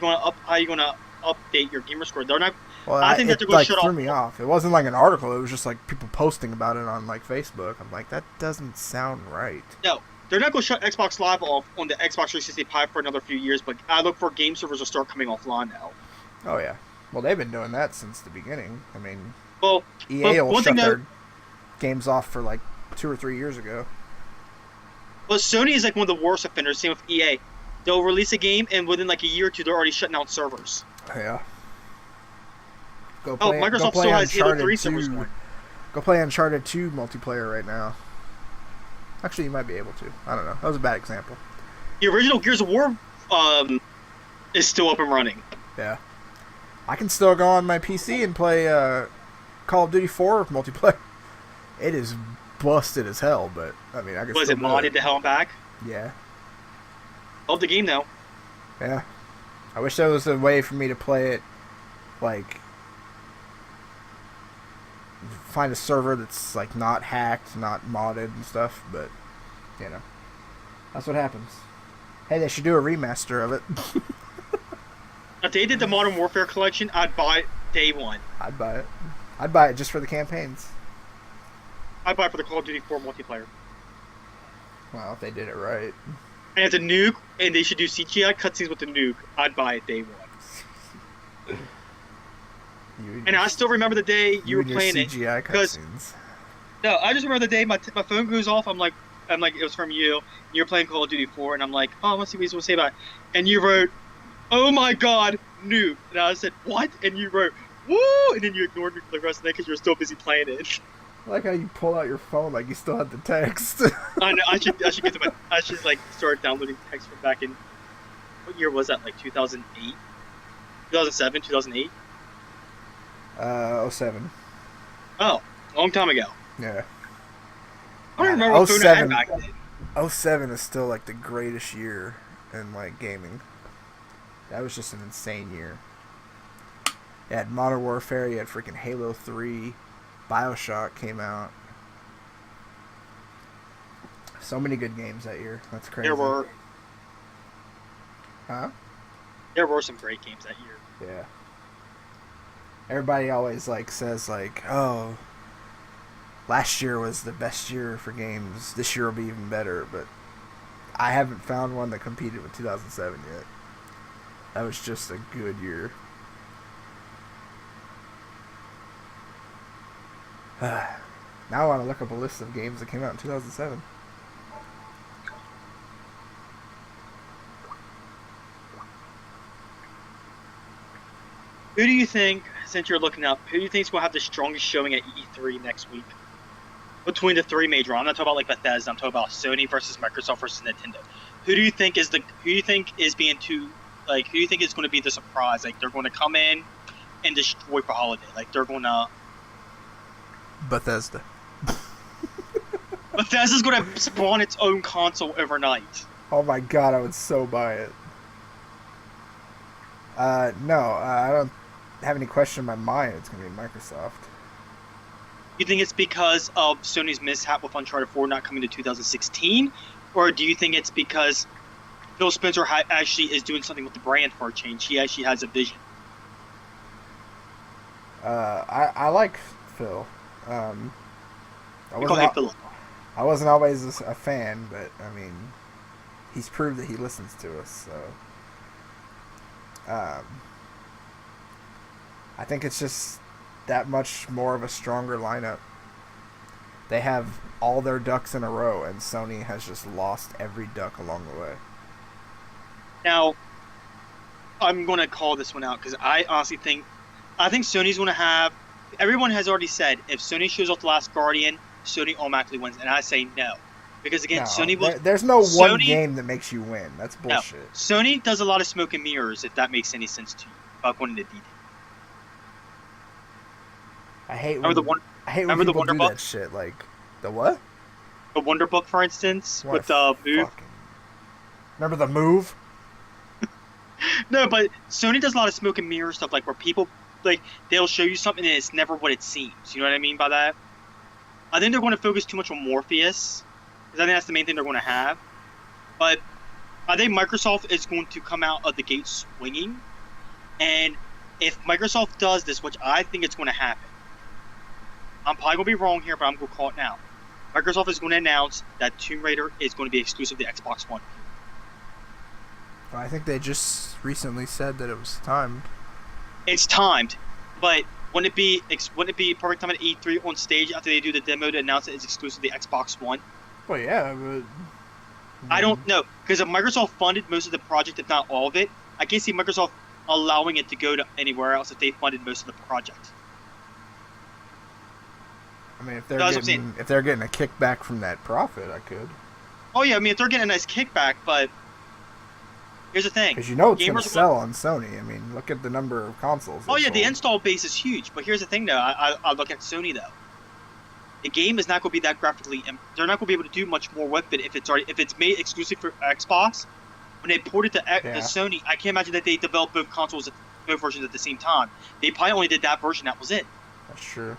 you going to update your gamer score? They're not. Well, I think that they're it going to like shut threw off. me off. It wasn't like an article. It was just like people posting about it on like Facebook. I'm like, that doesn't sound right. No, they're not going to shut Xbox Live off on the Xbox 365 for another few years. But I look for game servers to start coming offline now. Oh yeah. Well, they've been doing that since the beginning. I mean, Well, EA will one shut thing that, their games off for like 2 or 3 years ago. well, Sony is like one of the worst offenders. Same with EA. They'll release a game, and within like a year or two, they're already shutting down servers. Yeah. Go Oh, play, Microsoft go play still has Halo Uncharted 3 servers 2. going. Go play Uncharted 2 multiplayer right now. Actually, you might be able to. I don't know. That was a bad example. The original Gears of War is still up and running. Yeah. I can still go on my PC and play Call of Duty 4 multiplayer. It is busted as hell, but I mean, I can Was still it do modded to hell and back? Yeah. Love the game though. Yeah. I wish there was a way for me to play it, like, find a server that's, like, not hacked, not modded and stuff, but, you know. That's what happens. Hey, they should do a remaster of it. If they did the Modern Warfare collection, I'd buy it day one. I'd buy it. I'd buy it just for the campaigns. I'd buy it for the Call of Duty 4 multiplayer. Well, if they did it right. And it's a nuke, and they should do CGI cutscenes with the nuke. I'd buy it day one. And I still remember the day you were playing it. CGI cutscenes. No, I just remember the day my phone goes off. I'm like, it was from you. You're playing Call of Duty 4, and I'm like, oh, let's see what he's going to say about it. And you wrote, oh my god, nuke. And I said, what? And you wrote, woo! And then you ignored me for the rest of the day because you were still busy playing it. I like how you pull out your phone like you still had the text. I know. I should get to my. I should like start downloading text from back in. What year was that? Like 2008, 2007, 2008. 07. Oh, a long time ago. Yeah. I don't remember what phone I had 07 back then. 07 is still like the greatest year in like gaming. That was just an insane year. You had Modern Warfare, you had freaking Halo 3, BioShock came out. So many good games that year. That's crazy. There were. Huh? There were some great games that year. Yeah. Everybody always like says like, oh, last year was the best year for games. This year will be even better, but I haven't found one that competed with 2007 yet. That was just a good year. Now I want to look up a list of games that came out in 2007. Who do you think, since you're looking up, who do you think is going to have the strongest showing at E3 next week? Between the three major, I'm not talking about like Bethesda. I'm talking about Sony versus Microsoft versus Nintendo. Who do you think is being too, like, who do you think is going to be the surprise? Like, they're going to come in and destroy for holiday. Like, they're going to. Bethesda. Bethesda's going to spawn its own console overnight. Oh my god, I would so buy it. No, I don't have any question in my mind. It's going to be Microsoft. You think it's because of Sony's mishap with Uncharted 4 not coming to 2016? Or do you think it's because Phil Spencer actually is doing something with the brand for a change? He actually has a vision. I like Phil. I wasn't always a fan, but I mean, he's proved that he listens to us. So, I think it's just that much more of a stronger lineup. They have all their ducks in a row, and Sony has just lost every duck along the way. Now, I'm going to call this one out because I honestly think Sony's going to have. Everyone has already said if Sony shows off The Last Guardian, Sony automatically wins, and I say no, because again, Sony will. There's no one game that makes you win. That's bullshit. No, Sony does a lot of smoke and mirrors. If that makes any sense to you, about going into detail. I hate when people do that shit. Like the what? The Wonder Book, for instance, with the Move. Remember the Move? No, but Sony does a lot of smoke and mirror stuff, like where people like they'll show you something and it's never what it seems. You know what I mean by that? I think they're going to focus too much on Morpheus, because I think that's the main thing they're going to have. But I think Microsoft is going to come out of the gate swinging, and if Microsoft does this, which I think it's going to happen, I'm probably going to be wrong here, but I'm going to call it now. Microsoft is going to announce that Tomb Raider is going to be exclusive to Xbox One. Well, I think they just recently said that it was timed. It's timed, but wouldn't it be perfect time at E3 on stage after they do the demo to announce that it's exclusive to Xbox One? Well, yeah, but I don't know, because if Microsoft funded most of the project, if not all of it, I can't see Microsoft allowing it to go to anywhere else if they funded most of the project. I mean, if they're getting a kickback from that profit, I could. Oh yeah, I mean if they're getting a nice kickback, but here's the thing. Because you know it's going to sell on Sony. I mean, look at the number of consoles. Oh yeah, the install base is huge. But here's the thing, though. I look at Sony though. The game is not going to be that graphically. They're not going to be able to do much more with it if it's made exclusive for Xbox. When they port it to Sony, I can't imagine that they developed both versions at the same time. They probably only did that version. That was it. That's true.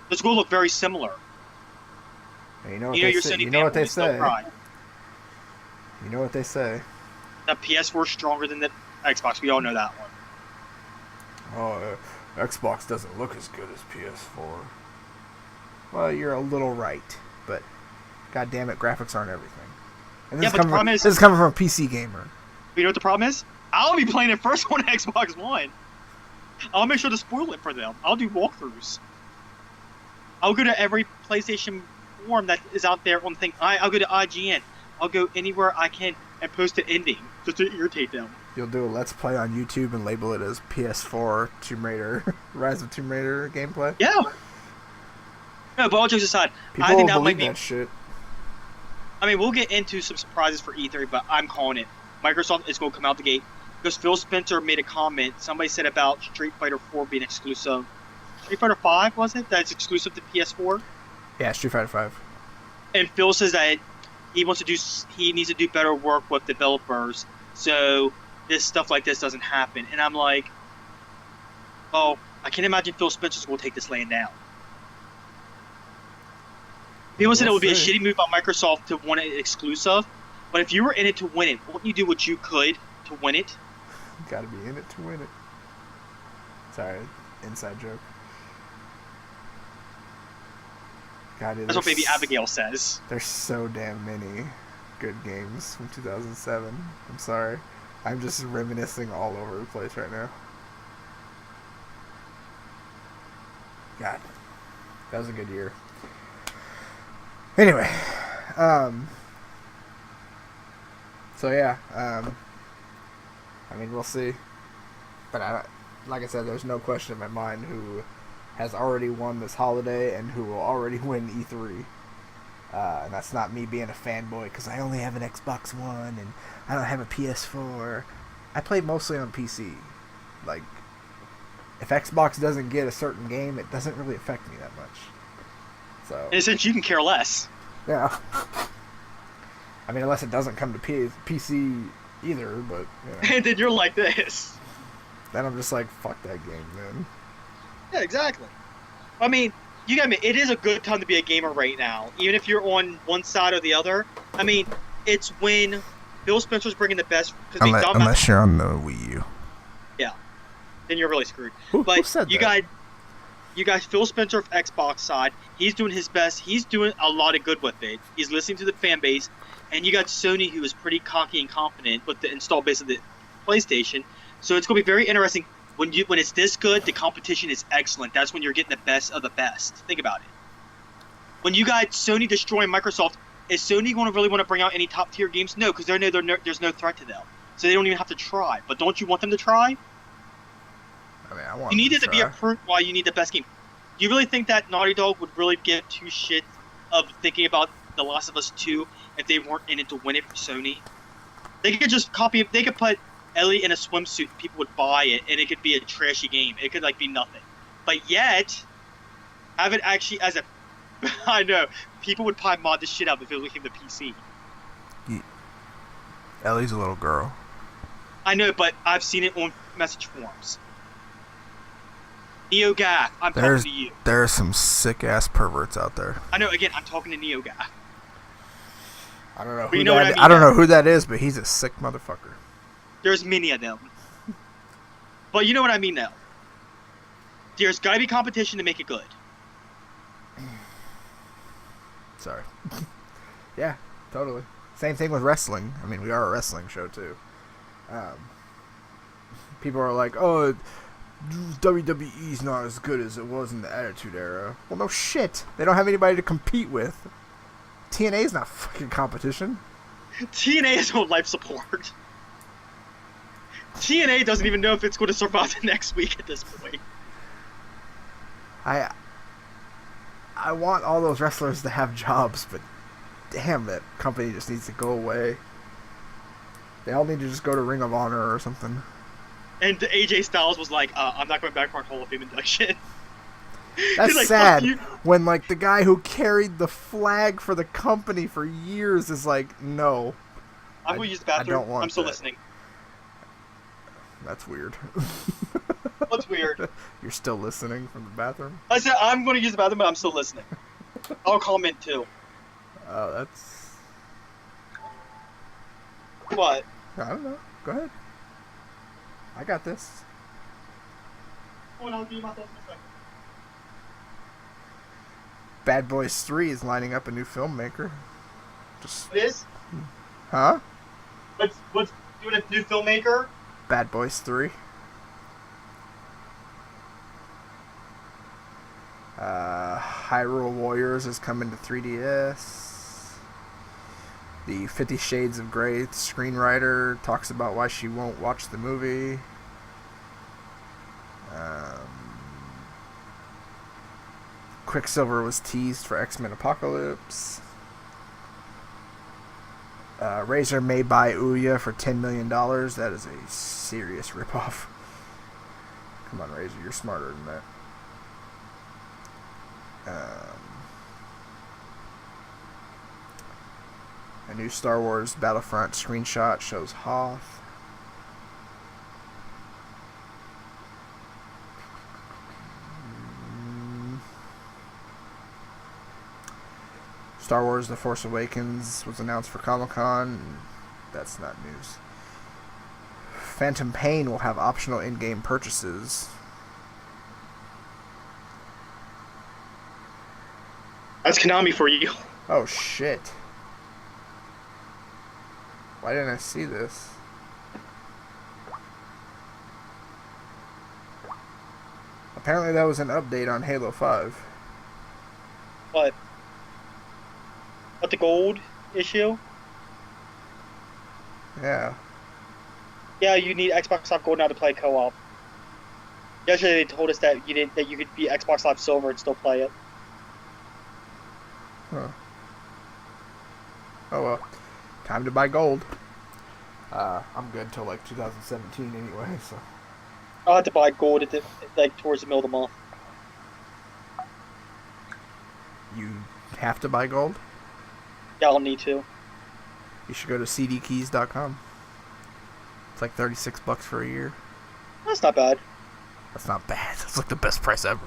It's going to look very similar. You know what they say. You know what they say. You know what they say. The PS4 is stronger than the Xbox. We all know that one. Oh, Xbox doesn't look as good as PS4. Well, you're a little right, but god damn it, graphics aren't everything. And this is coming from a PC gamer. You know what the problem is? I'll be playing it first on Xbox One. I'll make sure to spoil it for them. I'll do walkthroughs. I'll go to every PlayStation forum that is out there on the thing. I'll go to IGN. I'll go anywhere I can and post an ending just to irritate them. You'll do a Let's Play on YouTube and label it as PS4 Tomb Raider, Rise of Tomb Raider gameplay? Yeah. No, but all jokes aside, I think that might be that shit. I mean, we'll get into some surprises for E3, but I'm calling it. Microsoft is going to come out the gate. Because Phil Spencer made a comment. Somebody said about Street Fighter 4 being exclusive. Street Fighter 5, was it? That's exclusive to PS4? Yeah, Street Fighter 5. And Phil says that he needs to do better work with developers so this stuff like this doesn't happen. And I'm like, oh, I can't imagine Phil Spencer's going to take this laying down. People said it would be a shitty move on Microsoft to want it exclusive, but if you were in it to win it, wouldn't you do what you could to win it? Gotta be in it to win it. Sorry, inside joke. God, that's what Baby Abigail says. There's so damn many good games from 2007. I'm sorry. I'm just reminiscing all over the place right now. God, that was a good year. Anyway, so yeah, I mean, we'll see. But like I said, there's no question in my mind who has already won this holiday and who will already win E3. And that's not me being a fanboy because I only have an Xbox One and I don't have a PS4. I play mostly on PC. Like, if Xbox doesn't get a certain game, it doesn't really affect me that much. So, and since you can care less. Yeah. I mean, unless it doesn't come to PC either, but... You know. And then you're like this. Then I'm just like, fuck that game, man. Yeah, exactly. I mean, you got me. It is a good time to be a gamer right now. Even if you're on one side or the other. I mean, it's when Phil Spencer's bringing the best... Unless you're on the Wii U. Yeah. Then you're really screwed. Who said that? You guys, Phil Spencer of Xbox side, he's doing his best. He's doing a lot of good with it. He's listening to the fan base. And you got Sony, who is pretty cocky and confident with the install base of the PlayStation. So it's going to be very interesting. When it's this good, the competition is excellent. That's when you're getting the best of the best. Think about it. When you got Sony destroying Microsoft, is Sony going to really want to bring out any top-tier games? No, because there's no threat to them. So they don't even have to try. But don't you want them to try? I mean, I want you need it to be a proof why you need the best game. Do you really think that Naughty Dog would really give two shits of thinking about The Last of Us 2 if they weren't in it to win it for Sony? They could just copy it. They could put Ellie in a swimsuit and people would buy it and it could be a trashy game. It could be nothing. But yet, have it actually as a... I know. People would probably mod the shit out if it became the PC. Ellie's a little girl. I know, but I've seen it on message forums. NeoGaf, I'm talking to you. There are some sick-ass perverts out there. I know, again, I'm talking to NeoGaf. I don't know I don't know who that is, but he's a sick motherfucker. There's many of them. But you know what I mean now. There's got to be competition to make it good. Sorry. Yeah, totally. Same thing with wrestling. I mean, we are a wrestling show too. People are like, "Oh, WWE's not as good as it was in the Attitude Era." Well, no shit. They don't have anybody to compete with. TNA's not fucking competition. TNA is on life support. TNA doesn't even know if it's going to survive the next week at this point. I want all those wrestlers to have jobs, but damn, that company just needs to go away. They all need to just go to Ring of Honor or something. And AJ Styles was like, I'm not going back for our Hall of Fame induction. That's like, sad. When, like, the guy who carried the flag for the company for years is like, no. I'm going to use the bathroom. I don't want I'm still that. listening. That's weird. What's weird? You're still listening from the bathroom? I said, I'm going to use the bathroom, but I'm still listening. I'll comment too. Oh, that's... What? I don't know. Go ahead. I got this. Hold on, I'll give you my thoughts in a second. Bad Boys 3 is lining up a new filmmaker. Just... It is? Huh? What's doing a new filmmaker? Bad Boys 3. Hyrule Warriors is coming to 3DS. The 50 Shades of Grey screenwriter talks about why she won't watch the movie. Quicksilver was teased for X-Men Apocalypse. Razer may buy Ouya for $10 million. That is a serious ripoff. Come on, Razer, you're smarter than that. A new Star Wars Battlefront screenshot shows Hoth. Star Wars The Force Awakens was announced for Comic-Con. That's not news. Phantom Pain will have optional in-game purchases. That's Konami for you. Oh shit. Why didn't I see this? Apparently that was an update on Halo 5. What? What, the gold issue? Yeah. Yeah, you need Xbox Live Gold now to play co-op. Yesterday they told us that you could be Xbox Live Silver and still play it. Huh. Oh well. Time to buy gold. I'm good till like 2017 anyway, so. I'll have to buy gold towards the middle of the month. You have to buy gold? Yeah, I'll need to. You should go to cdkeys.com. It's like $36 for a year. That's not bad. That's not bad. That's like the best price ever.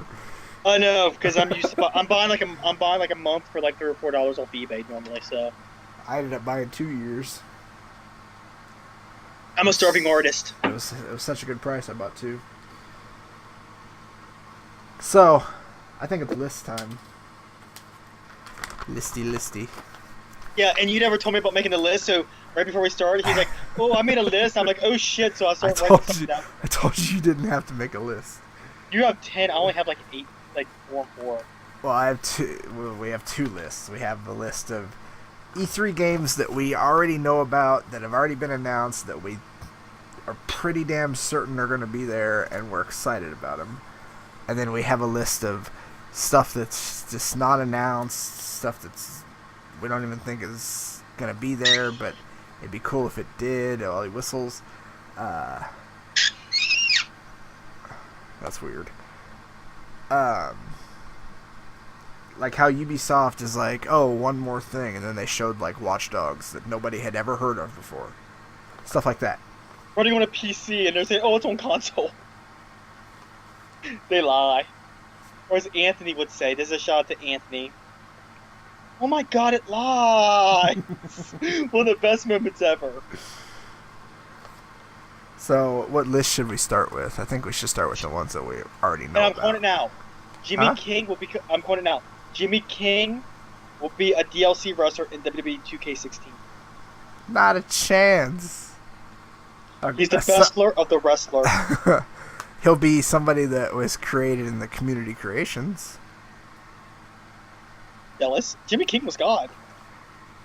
I know, because I'm used to I'm buying like a month for like $3 or $4 off eBay normally. So I ended up buying 2 years. I'm a starving artist. It was such a good price. I bought 2. So, I think it's list time. Listy. Yeah, and you never told me about making a list. So right before we started, he's like, "Oh, I made a list." I'm like, "Oh shit!" So I started writing something down. I told you didn't have to make a list. You have 10. I only have like 8, like 4 and 4. Well, I have 2. Well, we have 2 lists. We have the list of E3 games that we already know about, that have already been announced, that we are pretty damn certain are going to be there, and we're excited about them. And then we have a list of stuff that's just not announced, stuff that's we don't even think is going to be there, but it'd be cool if it did. All he whistles. That's weird. Like how Ubisoft is like, oh, one more thing, and then they showed like Watch Dogs that nobody had ever heard of before. Stuff like that. Running on a PC, and they're saying, "Oh, it's on console." They lie. Or as Anthony would say, there's a shout out to Anthony. Oh my god, it lies! One of the best moments ever. So, what list should we start with? I think we should start with the ones that we already know And I'm about. calling it now. Jimmy Huh? King will be. I'm calling it now. Jimmy King will be a DLC wrestler in WWE 2K16. Not a chance. He's the wrestler of the wrestler. He'll be somebody that was created in the community creations. Jealous. Jimmy King was God.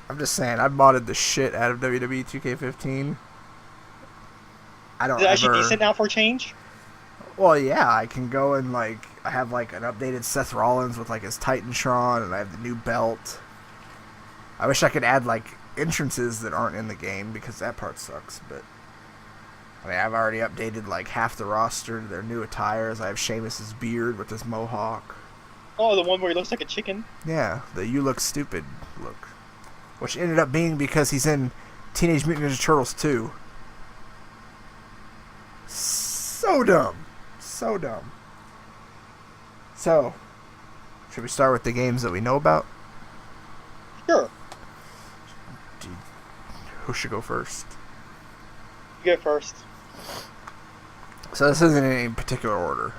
I'm just saying, I modded the shit out of WWE 2K15. I don't Is it actually ever... decent now for a change? Well, yeah, I can go and, like, I have, like, an updated Seth Rollins with, like, his Titantron, and I have the new belt. I wish I could add, like, entrances that aren't in the game, because that part sucks, but... I mean, I've already updated, like, half the roster to their new attires. I have Sheamus's beard with his mohawk. Oh, the one where he looks like a chicken. Yeah, the You Look Stupid look. Which ended up being because he's in Teenage Mutant Ninja Turtles 2. So dumb. So dumb. So, should we start with the games that we know about? Sure. Who should go first? You go first. So this isn't in any particular order.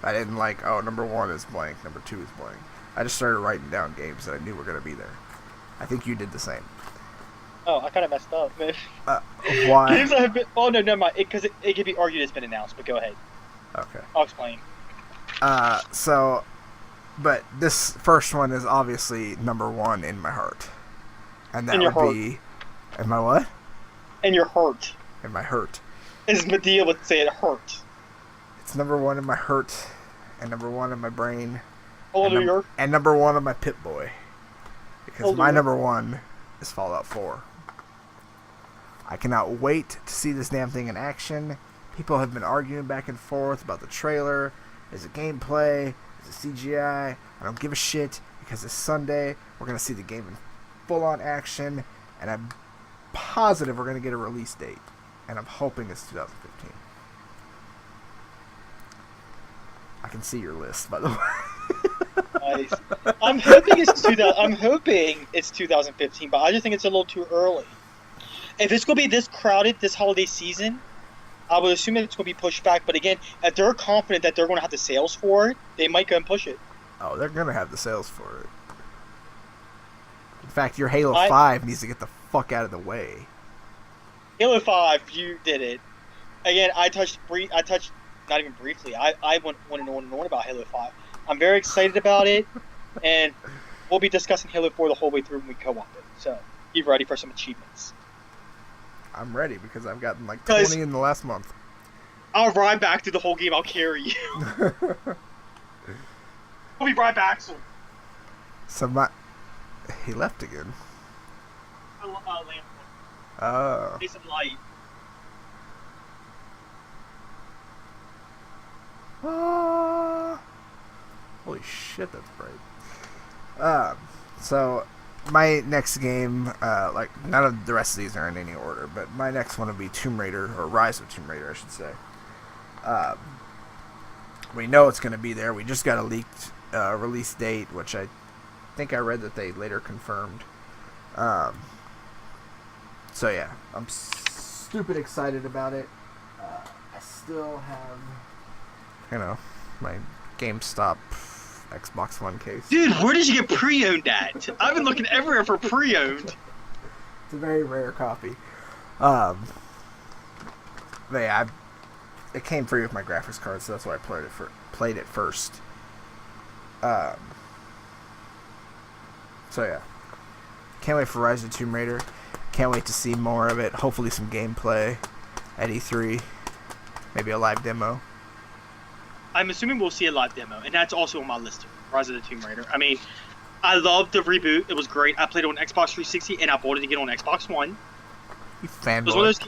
I didn't like, oh, number 1 is blank, number 2 is blank. I just started writing down games that I knew were going to be there. I think you did the same. Oh, I kind of messed up, man. Why? Games that have been... Oh, no, never mind. Because it could be argued it's been announced, but go ahead. Okay. I'll explain. But this first one is obviously number 1 in my heart. And that would be... In my what? In your heart. In my hurt. As Medea would say, it hurt. It's number 1 in my hurt, and number 1 in my brain, and number 1 in my Pip-Boy. Because my number 1 is Fallout 4. I cannot wait to see this damn thing in action. People have been arguing back and forth about the trailer. Is it gameplay? Is it CGI? I don't give a shit, because this Sunday, we're going to see the game in full-on action, and I'm positive we're going to get a release date. And I'm hoping it's 2015. I can see your list, by the way. Nice. I'm hoping it's 2015, but I just think it's a little too early. If it's going to be this crowded this holiday season, I would assume it's going to be pushed back. But again, if they're confident that they're going to have the sales for it, they might go and push it. Oh, they're going to have the sales for it. In fact, your Halo 5 needs to get the fuck out of the way. Halo 5, you did it. Again, I touched not even briefly. I want to know more about Halo 5. I'm very excited about it, and we'll be discussing Halo 4 the whole way through when we co-op it. So, be ready for some achievements. I'm ready, because I've gotten like 20 in the last month. I'll ride back through the whole game. I'll carry you. We'll be right back soon. So he left again. Lamp. Oh. Need some light. Holy shit, that's bright. So my next game, like none of the rest of these are in any order, but my next one will be Tomb Raider, or Rise of Tomb Raider, I should say. We know it's going to be there. We just got a leaked release date, which I think I read that they later confirmed. So yeah, I'm stupid excited about it. I still have, my GameStop Xbox One case. Dude, where did you get pre-owned at? I've been looking everywhere for pre-owned. It's a very rare copy. But yeah, it came free with my graphics card, so that's why I played it first. So yeah, can't wait for Rise of Tomb Raider. Can't wait to see more of it. Hopefully some gameplay at E3. Maybe a live demo. I'm assuming we'll see a live demo, and that's also on my list. Rise of the Tomb Raider. I mean, I loved the reboot. It was great. I played it on Xbox 360, and I bought it again on Xbox One. You fanboy.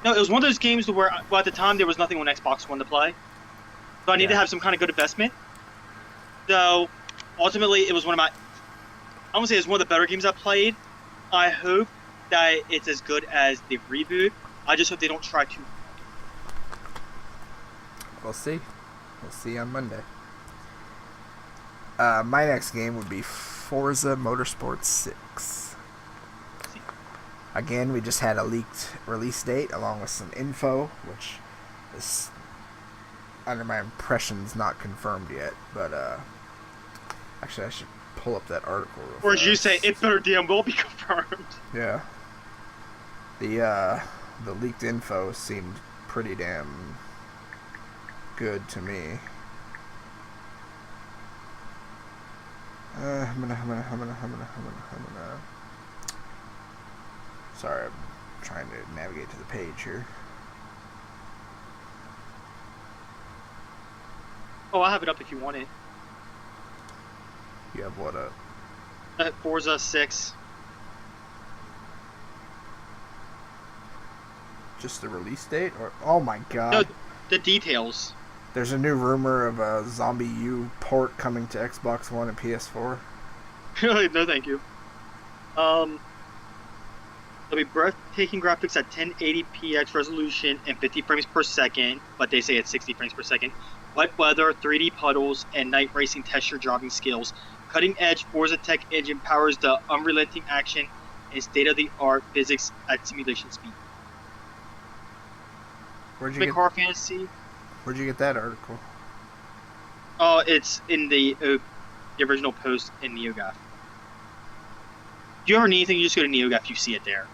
It was one of those games where, well, at the time, there was nothing on Xbox One to play. So I needed to have some kind of good investment. So, ultimately, it was I won't say it's one of the better games I played. I hope that it's as good as the reboot. I just hope they don't try too hard. We'll see. We'll see on Monday. My next game would be Forza Motorsport 6. Again, we just had a leaked release date along with some info, which is, under my impressions, not confirmed yet. But actually, I should pull up that article real Or as you fast. say, it better damn well be confirmed. Yeah. The leaked info seemed pretty damn good to me. I'm gonna. Sorry, I'm trying to navigate to the page here. Oh, I have it up if you want it. You have what up? Forza 6. Just the release date, or oh my god! No, the details. There's a new rumor of a Zombie U port coming to Xbox One and PS4. No, thank you. There'll be breathtaking graphics at 1080px resolution and 50 frames per second, but they say it's 60 frames per second. Wet weather, 3D puddles, and night racing test your driving skills. Cutting-edge Forza Tech engine powers the unrelenting action and state-of-the-art physics at simulation speed. Where'd you Car Fantasy. Where'd you get that article? Oh, it's in the original post in NeoGAF. If you ever need anything, you just go to NeoGAF, you see it there.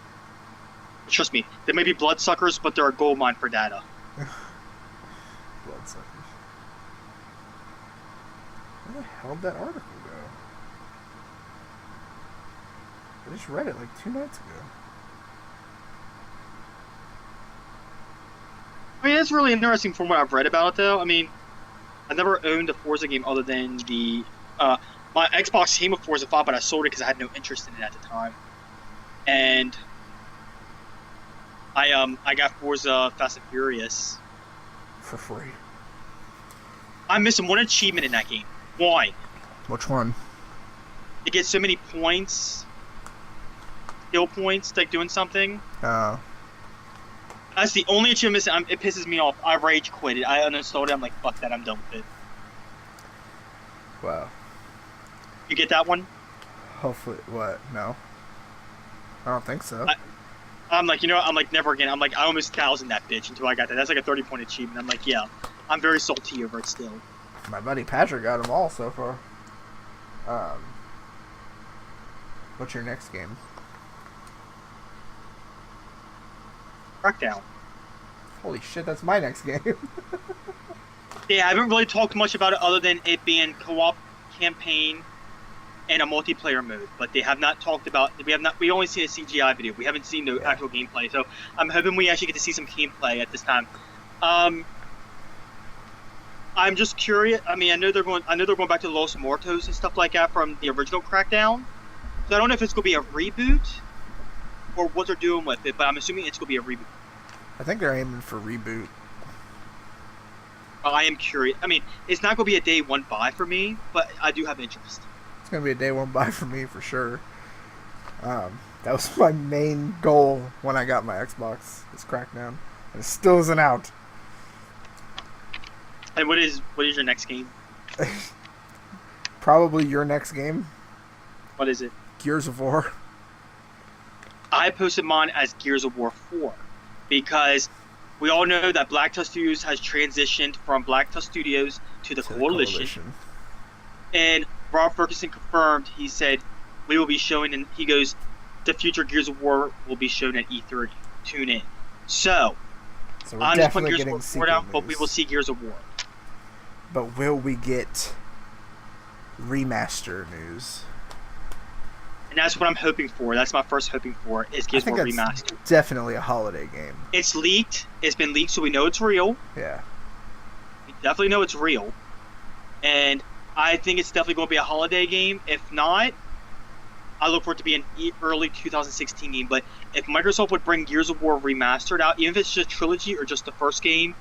Trust me, they may be bloodsuckers, but they're a gold mine for data. Bloodsuckers. Where the hell did that article go? I just read it like 2 nights ago. I mean, it's really interesting from what I've read about it, though. I mean, I never owned a Forza game other than the... my Xbox came with Forza 5, but I sold it because I had no interest in it at the time. And I got Forza Fast and Furious. For free. I'm missing one achievement in that game. Why? Which one? You get so many points, skill points, like doing something. That's the only achievement missing. It pisses me off. I rage quit it. I uninstalled it. I'm like, fuck that. I'm done with it. Wow. You get that one? Hopefully, what? No. I don't think so. I'm like, I'm like, never again. I'm like, I almost 1,000 that bitch until I got that. That's like a 30-point achievement. I'm like, yeah. I'm very salty over it still. My buddy Patrick got them all so far. What's your next game? Crackdown. Holy shit, that's my next game. Yeah, I haven't really talked much about it other than it being co-op campaign and a multiplayer mode. But they have not talked about. We only seen a CGI video. We haven't seen the actual gameplay. So I'm hoping we actually get to see some gameplay at this time. I'm just curious. I mean, I know they're going back to Los Muertos and stuff like that from the original Crackdown. So I don't know if it's going to be a reboot or what they're doing with it. But I'm assuming it's going to be a reboot. I think they're aiming for reboot. I am curious. I mean, it's not going to be a day one buy for me, but I do have interest. It's going to be a day one buy for me for sure. That was my main goal when I got my Xbox, is Crackdown. And it still isn't out. And what is your next game? Probably your next game. What is it? Gears of War. I posted mine as Gears of War 4 because we all know that Black Tusk Studios has transitioned from Black Tusk Studios to the Coalition. And Rob Ferguson confirmed, he said, we will be showing, and he goes, the future Gears of War will be shown at E3. Tune in. So I'm just putting Gears of War down, but we will see Gears of War. But will we get remaster news? And that's what I'm hoping for. That's my first hoping for, is Gears of War Remastered. Definitely a holiday game. It's leaked. It's been leaked, so we know it's real. Yeah. We definitely know it's real. And I think it's definitely going to be a holiday game. If not, I look for it to be an early 2016 game. But if Microsoft would bring Gears of War Remastered out, even if it's just Trilogy or just the first game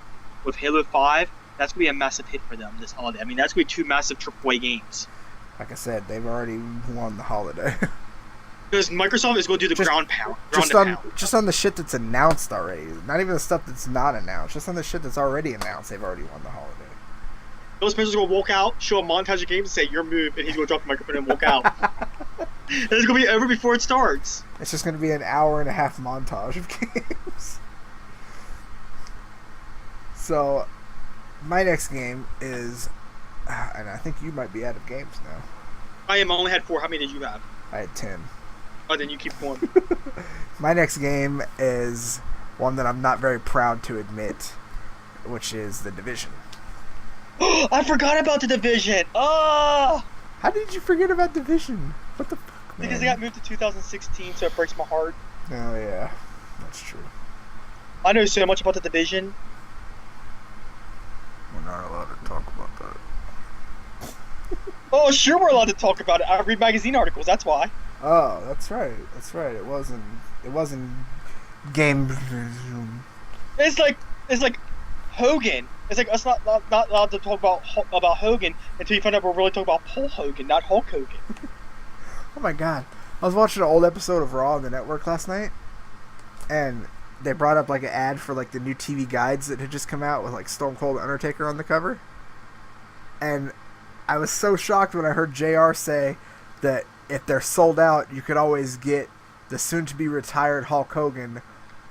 with Halo 5, that's going to be a massive hit for them this holiday. I mean, that's going to be 2 massive AAA games. Like I said, they've already won the holiday. Because Microsoft is going to do the ground pound. Just on the shit that's announced already. Not even the stuff that's not announced. Just on the shit that's already announced, they've already won the holiday. Those Spencer's going to walk out, show a montage of games, and say, your move, and he's going to drop the microphone and walk out. It's gonna be over before it starts. It's just going to be an hour and a half montage of games. So, my next game is, and I think you might be out of games now. I only had 4. How many did you have? I had 10. Oh, then you keep going. My next game is one that I'm not very proud to admit, which is The Division. I forgot about the Division. Oh, How did you forget about Division? What the fuck, man? because it got moved to 2016, so it breaks my heart. Oh, yeah. That's true. I know so much about the Division. We're not allowed to talk about that. Oh, sure, we're allowed to talk about it. I read magazine articles. That's why. Oh, that's right. That's right. It wasn't game. It's like Hogan. It's like us not allowed to talk about Hogan until you find out we're really talking about Paul Hogan, not Hulk Hogan. Oh my god. I was watching an old episode of Raw on the network last night, and they brought up like an ad for like the new TV guides that had just come out with like Stone Cold Undertaker on the cover. And I was so shocked when I heard JR say that if they're sold out, you could always get the soon to be retired Hulk Hogan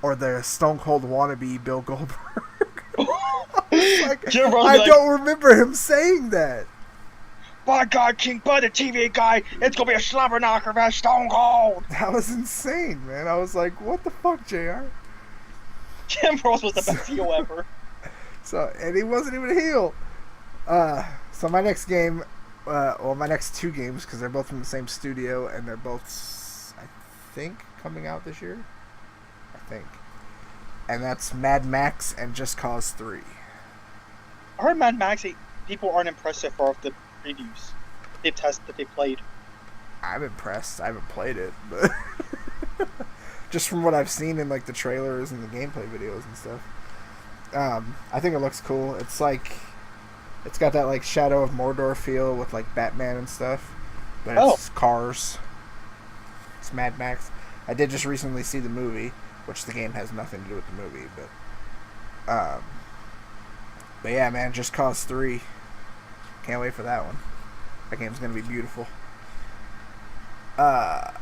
or the Stone Cold wannabe Bill Goldberg. Like, I don't remember him saying that. By God, King, by the TV guy, it's gonna be a slobber knocker about Stone Cold. That was insane, man. I was like, what the fuck, JR? Jim Ross was the best heel ever. So, and he wasn't even a heel. So my next game, my next 2 games, because they're both from the same studio, and they're both, I think, coming out this year. I think. And that's Mad Max and Just Cause 3. I heard Mad Max, people aren't impressed so far with the previews. They've tested that they played. I'm impressed. I haven't played it, but just from what I've seen in like the trailers and the gameplay videos and stuff, I think it looks cool. It's like, it's got that like Shadow of Mordor feel with like Batman and stuff, but it's cars. It's Mad Max. I did just recently see the movie, which the game has nothing to do with the movie, but yeah, man, Just Cause 3. Can't wait for that one. That game's gonna be beautiful. And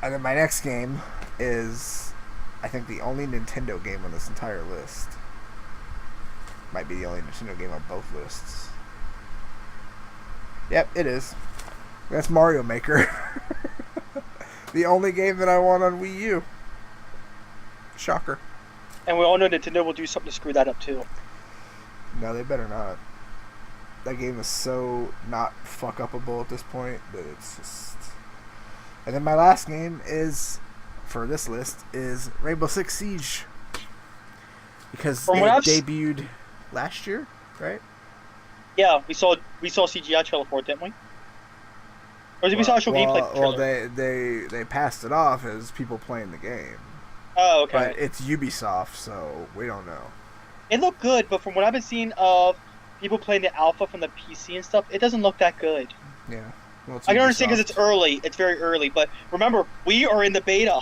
then my next game is, I think, the only Nintendo game on this entire list. Might be the only Nintendo game on both lists. Yep, it is. That's Mario Maker. The only game that I want on Wii U. Shocker. And we all know Nintendo will do something to screw that up too. No, they better not. That game is so not fuck upable at this point that it's just. And then my last game is, for this list, is Rainbow Six Siege, because they debuted last year, right? Yeah, we saw CGI trailer for it, didn't we? Or did we saw actual gameplay trailer? Well, they passed it off as people playing the game. Oh, okay. But it's Ubisoft, so we don't know. It looked good, but from what I've been seeing of people playing the alpha from the PC and stuff, it doesn't look that good. Yeah. Well, I can understand because it's early. It's very early. But remember, we are in the beta.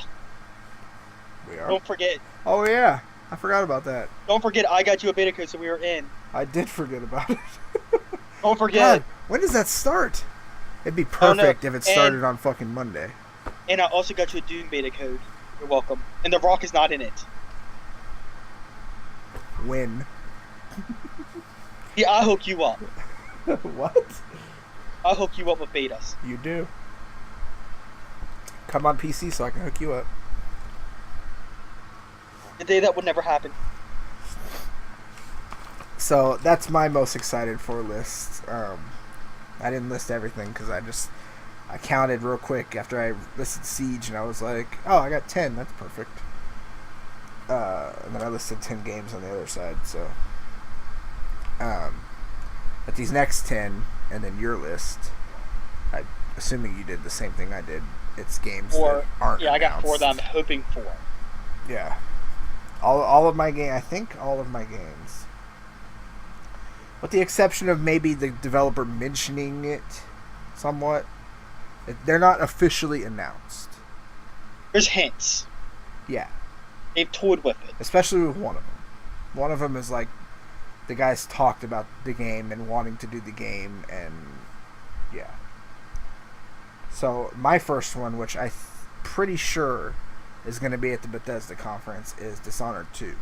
We are? Don't forget. Oh, yeah. I forgot about that. Don't forget, I got you a beta code, so we were in. I did forget about it. Don't forget. God, when does that start? It'd be perfect if it started on fucking Monday. And I also got you a Doom beta code. You're welcome. And The Rock is not in it. When? Yeah, I'll hook you up. What? I'll hook you up with betas. You do. Come on PC so I can hook you up. The day that would never happen. So that's my most excited for list. I didn't list everything because I counted real quick after I listed Siege and I was like, oh, I got 10. That's perfect. And then I listed 10 games on the other side. So, but these next 10 and then your list, assuming you did the same thing I did, it's games that aren't announced. I got 4 that I'm hoping for. Yeah. All of my games, I think all of my games. With the exception of maybe the developer mentioning it somewhat, they're not officially announced. There's hints. Yeah. They've toyed with it. Especially with one of them. One of them is like, the guys talked about the game and wanting to do the game, and yeah. So my first one, which pretty sure is going to be at the Bethesda conference, is Dishonored 2. Do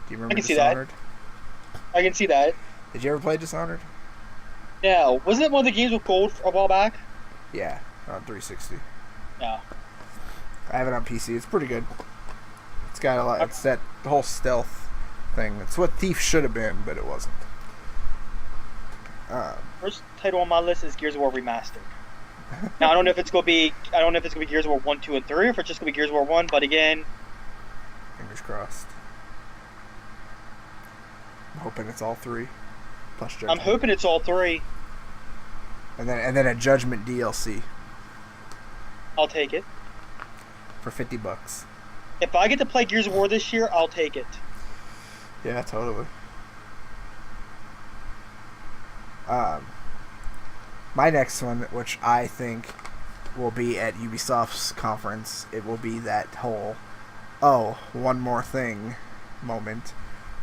you remember Dishonored? I can see that. Did you ever play Dishonored? No. Wasn't it one of the games with gold a while back? Yeah, on 360. No. I have it on PC. It's pretty good. It's got a lot. It's that whole stealth thing. It's what Thief should have been, but it wasn't. First title on my list is Gears of War Remastered. Now I don't know if it's gonna be Gears of War 1, 2, and 3, or if it's just gonna be Gears of War 1. But again, fingers crossed. I'm hoping it's all 3. Plus Judgment. I'm hoping it's all 3. And then a Judgment DLC. I'll take it. For $50. If I get to play Gears of War this year, I'll take it. Yeah, totally. My next one, which I think will be at Ubisoft's conference, it will be that whole, one more thing moment.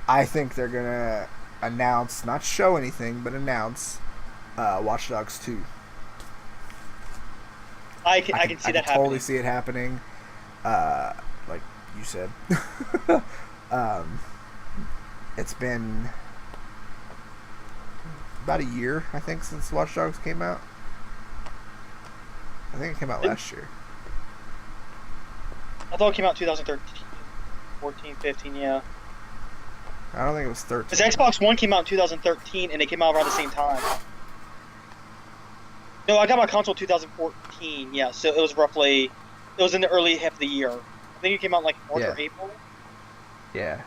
I think they're going to announce, not show anything, but announce Watch Dogs 2. I can see that happening. I totally see it happening. Like you said. It's been about a year, I think, since Watch Dogs came out. I think it came out last year. I thought it came out 2013. 14, 15, yeah. I don't think it was 13. Because Xbox One came out in 2013, and it came out around the same time. No, I got my console in 2014, yeah, so it was in the early half of the year. I think it came out like March or April. Yeah.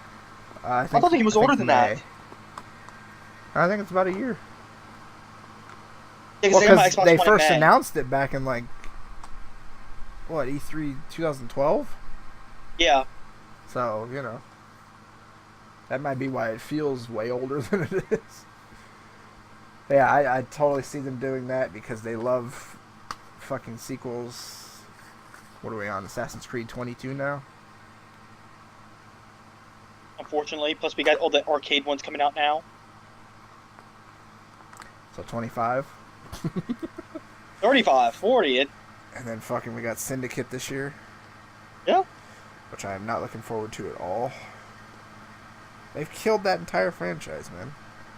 I thought it was older than that. I think it's about a year. Yeah, because they first announced it back in E3 2012? Yeah. So, that might be why it feels way older than it is. Yeah, I totally see them doing that because they love fucking sequels. What are we on? Assassin's Creed 22 now? Unfortunately, plus we got all the arcade ones coming out now. So 25? 35, 40. And then fucking we got Syndicate this year. Yeah. Which I am not looking forward to at all. They've killed that entire franchise, man.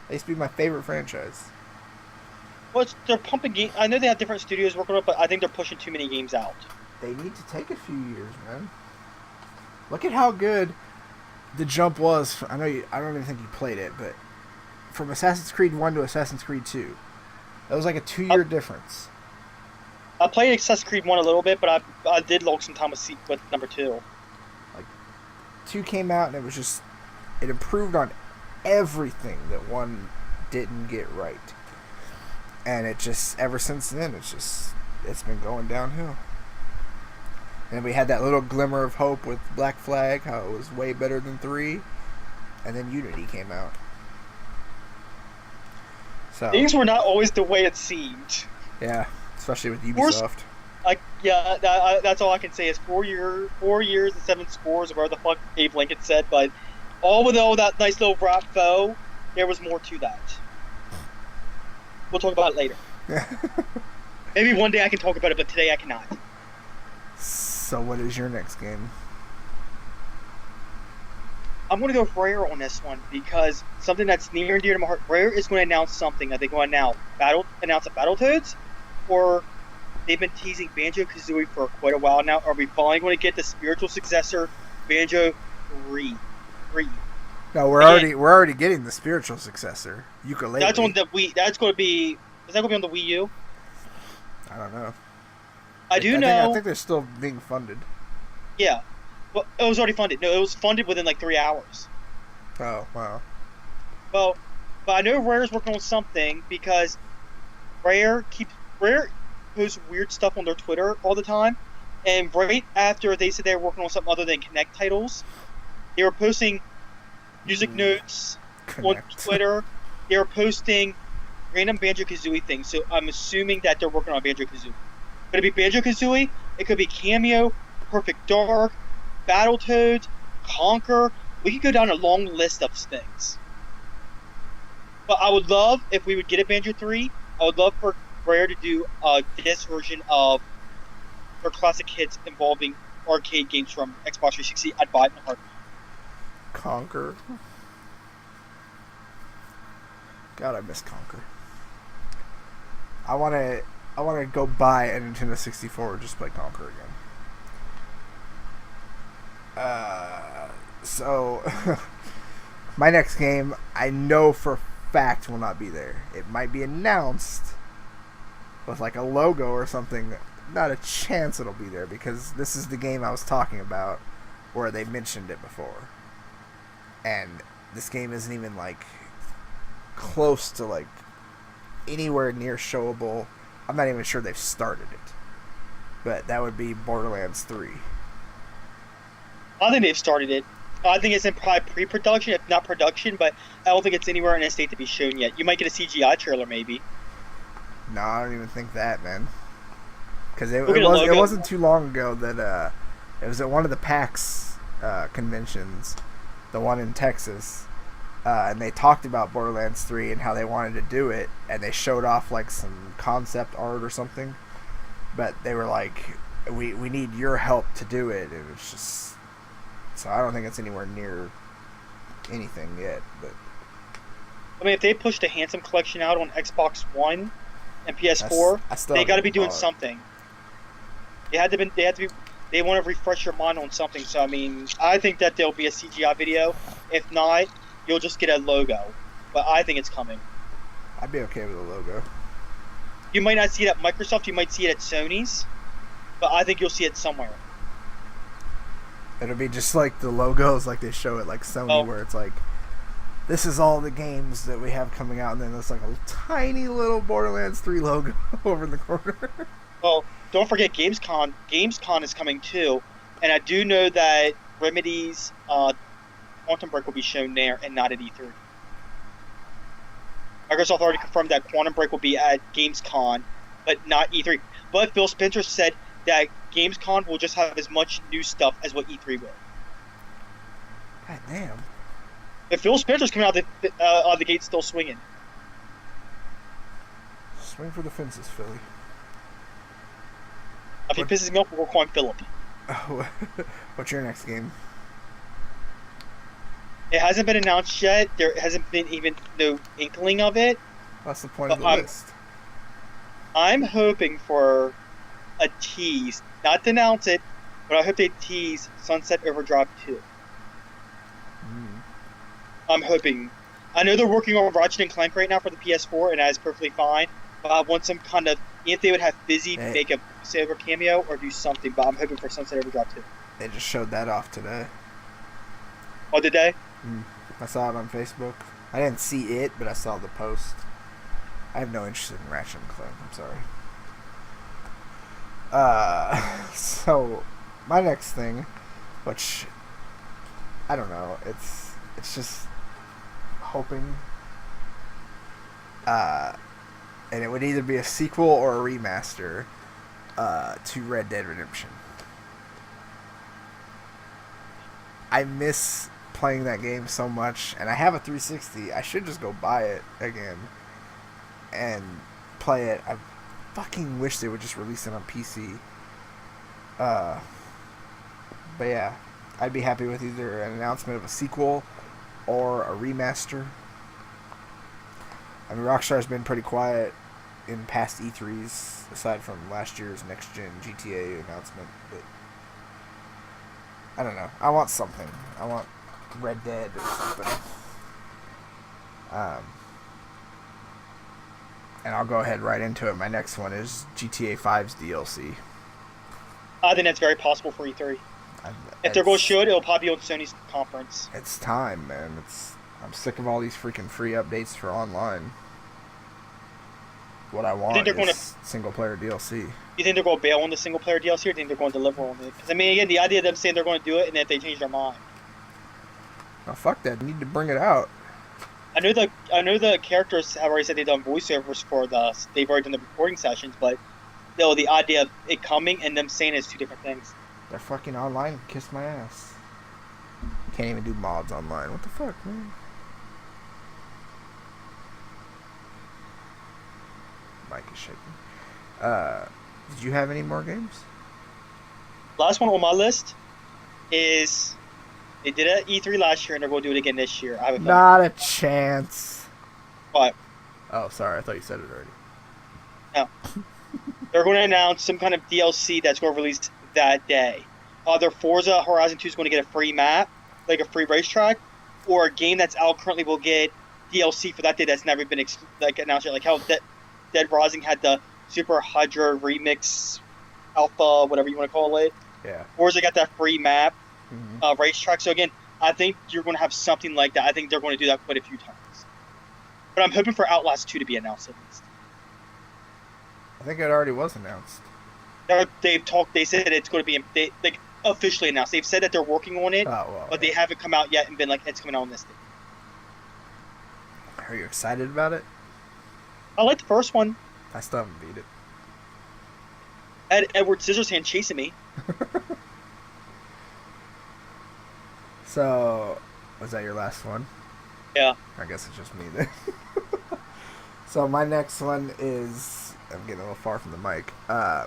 They used to be my favorite franchise. Well, they're pumping games. I know they have different studios working on it, but I think they're pushing too many games out. They need to take a few years, man. Look at how good the jump was. I don't even think you played it, but from Assassin's Creed 1 to Assassin's Creed 2, that was like a 2-year difference. I played Assassin's Creed 1 a little bit, but I did log some time with number 2. Like, 2 came out, and it was just... It improved on everything that 1 didn't get right. And it just... Ever since then, it's been going downhill. And we had that little glimmer of hope with Black Flag, how it was way better than 3. And then Unity came out. So things were not always the way it seemed. Yeah, especially with Ubisoft. That's all I can say is 4 years and 7 scores, or whatever the fuck Abe Lincoln said. But with all that nice little rap foe, there was more to that. We'll talk about it later. Maybe one day I can talk about it, but today I cannot. So what is your next game? I'm going to go with Rare on this one because something that's near and dear to my heart. Rare is going to announce something. Are they going to announce a Battletoads? Or they've been teasing Banjo-Kazooie for quite a while now. Are we finally going to get the spiritual successor, Banjo 3? No, we're already getting the spiritual successor, Ukulele. That's on the Wii. That's going to be. Is that going to be on the Wii U? I don't know. I think they're still being funded. Yeah. Well, it was already funded. No, it was funded within like 3 hours. Oh, wow. Well, but I know Rare's working on something because Rare posts weird stuff on their Twitter all the time. And right after they said they were working on something other than Connect titles, they were posting music notes on Twitter. They were posting random Banjo-Kazooie things. So I'm assuming that they're working on Banjo-Kazooie. Could it be Banjo-Kazooie? It could be Cameo, Perfect Dark, Battletoads, Conquer. We could go down a long list of things. But I would love if we would get a Banjo 3. I would love for Rare to do this version of their classic hits involving arcade games from Xbox 360. I'd buy it in a heartbeat. Conquer. God, I miss Conquer. I wanna go buy a Nintendo 64 and just play Conquer again. So my next game, I know for a fact will not be there. It might be announced with like a logo or something. Not a chance it'll be there because this is the game I was talking about where they mentioned it before. And this game isn't even like close to like anywhere near showable. I'm not even sure they've started it. But that would be Borderlands 3. I think they've started it. I think it's in probably pre-production, if not production, but I don't think it's anywhere in a state to be shown yet. You might get a CGI trailer, maybe. No, I don't even think that, man. Because it wasn't too long ago that it was at one of the PAX conventions, the one in Texas, and they talked about Borderlands 3 and how they wanted to do it, and they showed off like some concept art or something, but they were like, we need your help to do it, and it's just, so I don't think it's anywhere near anything yet. But I mean, if they pushed a Handsome Collection out on Xbox One and PS4, they got to be doing something. They want to refresh your mind on something. So I mean, I think that there'll be a CGI video. If not, you'll just get a logo. But I think it's coming. I'd be okay with a logo. You might not see it at Microsoft. You might see it at Sony's. But I think you'll see it somewhere. It'll be just like the logos, like they show it like Sony, where it's like, this is all the games that we have coming out, and then there's like a tiny little Borderlands 3 logo over in the corner. Well, don't forget Gamescom. Gamescom is coming too, and I do know that Remedy's Quantum Break will be shown there and not at E3. Microsoft already confirmed that Quantum Break will be at Gamescom, but not E3. But Phil Spencer said that Gamescom will just have as much new stuff as what E3 will. God damn. If Phil Spencer's coming out the gate still swinging. Swing for the fences, Philly. If he pisses me off, we'll call him Philip. Oh, what's your next game? It hasn't been announced yet. There hasn't been even no inkling of it. What's the point of the list? I'm hoping for a tease. Not to announce it, but I hope they tease Sunset Overdrive 2. I'm hoping. I know they're working on Ratchet and Clank right now for the PS4, and that is perfectly fine. But I want some kind of, if they would have Fizzy make a voiceover cameo or do something, but I'm hoping for Sunset Overdrive 2. They just showed that off today. Oh, did they? I saw it on Facebook. I didn't see it, but I saw the post. I have no interest in Ratchet and Clank, I'm sorry. So, my next thing, which, I don't know, it's just hoping, and it would either be a sequel or a remaster to Red Dead Redemption. I miss playing that game so much, and I have a 360. I should just go buy it again and play it. I fucking wish they would just release it on PC. But yeah, I'd be happy with either an announcement of a sequel or a remaster. I mean, Rockstar's been pretty quiet in past E3s, aside from last year's next-gen GTA announcement, but I don't know. I want something. I want Red Dead or something. And I'll go ahead right into it. My next one is GTA 5's DLC. I think that's very possible for E3. If they're going to show it, it'll probably be on Sony's conference. It's time, man. I'm sick of all these freaking free updates for online. What I want is single-player DLC. You think they're going to bail on the single-player DLC, or do you think they're going to deliver on it? Because, I mean, again, the idea of them saying they're going to do it, and then if they change their mind. No, fuck that. You need to bring it out. I know the characters have already said they've done voiceovers for they've already done the recording sessions, but the idea of it coming and them saying it's two different things. They're fucking online. Kiss my ass. Can't even do mods online. What the fuck, man? mic is shaking. Did you have any more games? Last one on my list is they did it at E3 last year, and they're going to do it again this year. I have a feeling. Not a chance. But Oh, sorry. I thought you said it already. no, they're going to announce some kind of DLC that's going to release that day. Either Forza Horizon 2 is going to get a free map, like a free racetrack, or a game that's out currently will get DLC for that day that's never been announced yet. Like how Dead Rising had the Super Hydra Remix Alpha, whatever you want to call it. Yeah. Forza got that free map, Mm-hmm. racetrack. So again, I think you're going to have something like that. I think they're going to do that quite a few times. But I'm hoping for Outlast 2 to be announced at least. I think it already was announced. They've talked. They said it's going to be officially announced. They've said that they're working on it, but they haven't come out yet and been like, it's coming out on this day. Are you excited about it? I like the first one. I still haven't beat it. I had Edward Scissorhands chasing me. So, was that your last one? Yeah. I guess it's just me then. So my next one is... I'm getting a little far from the mic. I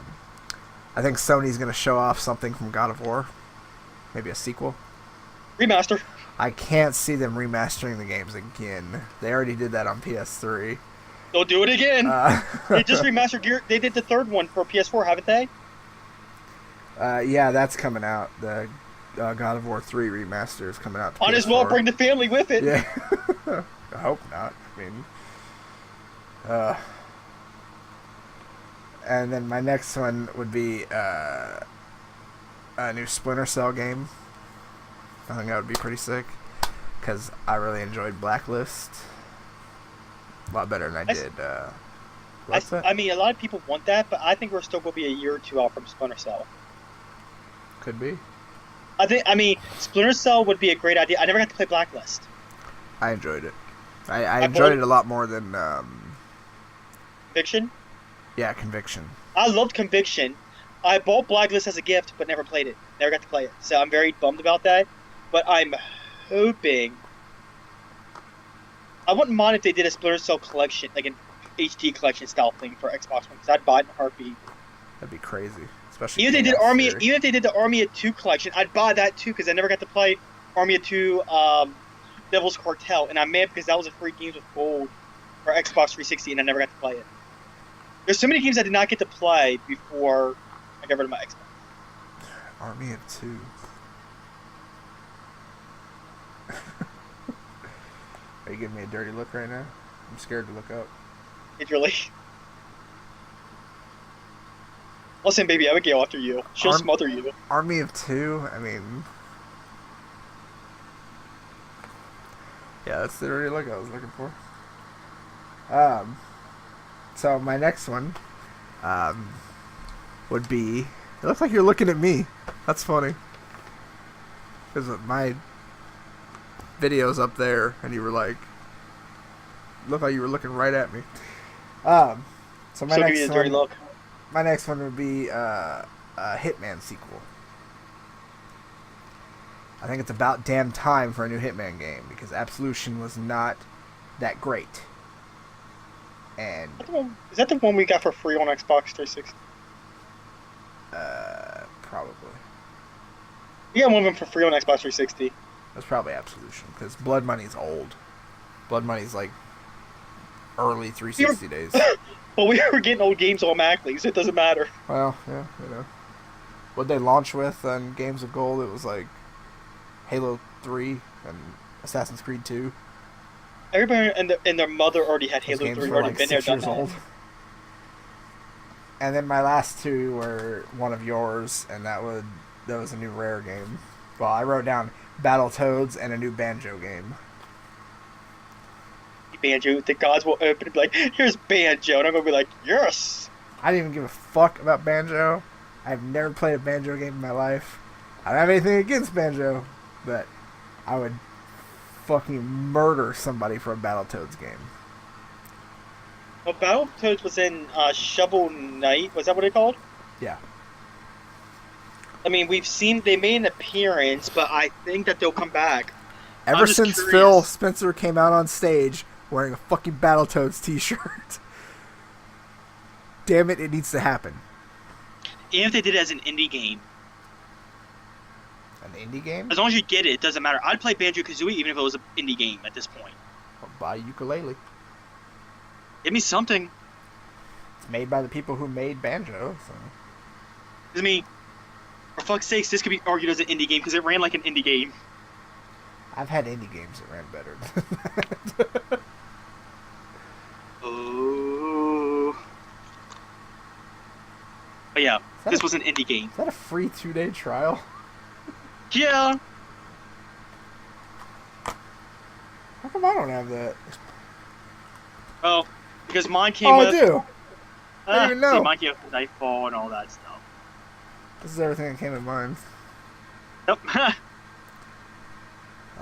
think Sony's going to show off something from God of War. Maybe a sequel. Remaster. I can't see them remastering the games again. They already did that on PS3. They'll do it again. They just remastered Gear. They did the third one for PS4, haven't they? Yeah, that's coming out. The God of War 3 remaster is coming out. Might as well bring the family with it. Yeah. I hope not. I mean... and then my next one would be a new Splinter Cell game. I think that would be pretty sick, because I really enjoyed Blacklist a lot better than I did. What's that? I mean, a lot of people want that, but I think we're still going to be a year or two out from Splinter Cell. Could be. I mean, Splinter Cell would be a great idea. I never got to play Blacklist. I enjoyed it. I enjoyed it a lot more than Conviction? Yeah, Conviction. I loved Conviction. I bought Blacklist as a gift, but never played it. Never got to play it. So I'm very bummed about that. But I'm hoping... I wouldn't mind if they did a Splinter Cell collection, like an HD collection style thing for Xbox One, because I'd buy it in a heartbeat. That'd be crazy. Especially even if they did the Army of Two collection, I'd buy that too, because I never got to play Army of Two Devil's Cartel, and I'm mad because that was a free Games with Gold for Xbox 360, and I never got to play it. There's so many games I did not get to play before I got rid of my Xbox. Army of Two. Are you giving me a dirty look right now? I'm scared to look up. It really... Listen, baby Abigail after you. She'll smother you. Army of Two? I mean... Yeah, that's the dirty look I was looking for. So my next one would be... It looks like you're looking at me. That's funny. Because my video's up there, and you were like... Looked like you were looking right at me. So my next one... dirty look. My next one would be a Hitman sequel. I think it's about damn time for a new Hitman game, because Absolution was not that great. And is that the one we got for free on Xbox 360? Probably. We got one of them for free on Xbox 360. That's probably Absolution, because Blood Money's old. Blood Money's like early 360 days. But we were getting old games automatically, so it doesn't matter. Well, yeah, you know. What'd they launch with on Games of Gold? It was like Halo 3 and Assassin's Creed 2. Everybody and their mother already had Those Halo 3, were already like been there, 6 done years that. old. And then my last two were one of yours, and that was a new Rare game. Well, I wrote down Battletoads and a new Banjo game. Banjo, the gods will open and be like, here's Banjo, and I'm gonna be like, yes! I didn't even give a fuck about Banjo. I've never played a Banjo game in my life. I don't have anything against Banjo, but I would fucking murder somebody for a Battletoads game. Well, Battletoads was in Shovel Knight, was that what it called? Yeah. I mean, they made an appearance, but I think that they'll come back. Ever since curious. Phil Spencer came out on stage wearing a fucking Battletoads t-shirt. damn it, it needs to happen. Even if they did it as an indie game. An indie game? As long as you get it, it doesn't matter. I'd play Banjo-Kazooie even if it was an indie game at this point. Or buy ukulele. Give me something. It's made by the people who made Banjo, so... I mean, for fuck's sakes, this could be argued as an indie game because it ran like an indie game. I've had indie games that ran better. Oh. But yeah, this was an indie game. Is that a free 2-day trial? Yeah. How come I don't have that? Oh, because mine came with... I do. I didn't even know. See, mine came with Nightfall and all that stuff. This is everything that came in mine. Nope. Oh,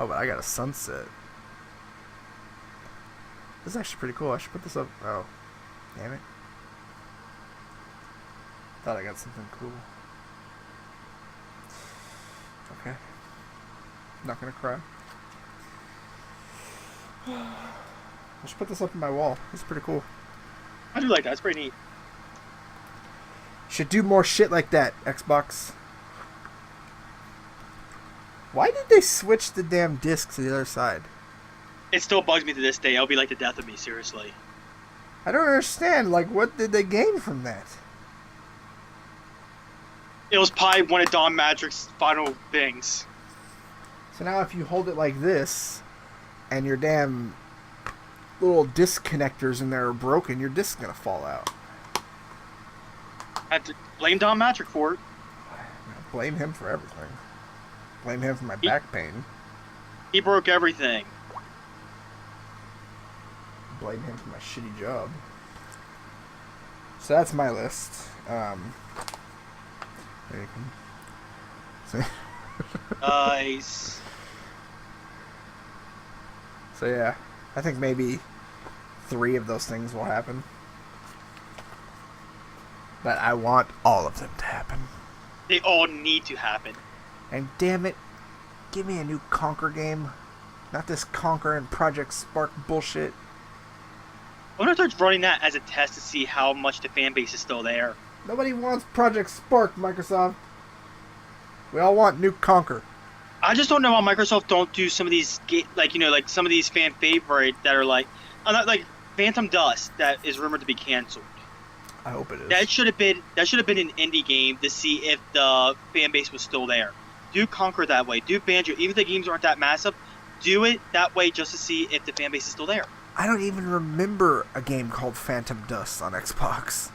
but I got a sunset. This is actually pretty cool. I should put this up. Oh, damn it. Thought I got something cool. Okay. Not gonna cry. I should put this up on my wall. It's pretty cool. I do like that. It's pretty neat. Should do more shit like that, Xbox. Why did they switch the damn disc to the other side? It still bugs me to this day. It'll be like the death of me, seriously. I don't understand. Like, what did they gain from that? It was probably one of Don Magic's final things. So now if you hold it like this, and your damn little disc connectors in there are broken, your disc's gonna fall out. I had to blame Don Magic for it. Blame him for everything. Blame him for my back pain. He broke everything. Blame him for my shitty job. So that's my list. There you come. Nice. So yeah, I think maybe 3 of those things will happen. But I want all of them to happen. They all need to happen. And damn it, give me a new Conquer game. Not this Conquer and Project Spark bullshit. I wonder if they're running that as a test to see how much the fan base is still there. Nobody wants Project Spark, Microsoft. We all want new Conquer. I just don't know why Microsoft don't do some of these, like some of these fan favorite that are like Phantom Dust that is rumored to be canceled. I hope it is. That should have been an indie game to see if the fan base was still there. Do Conquer that way. Do Banjo. Even if the games aren't that massive, do it that way just to see if the fan base is still there. I don't even remember a game called Phantom Dust on Xbox.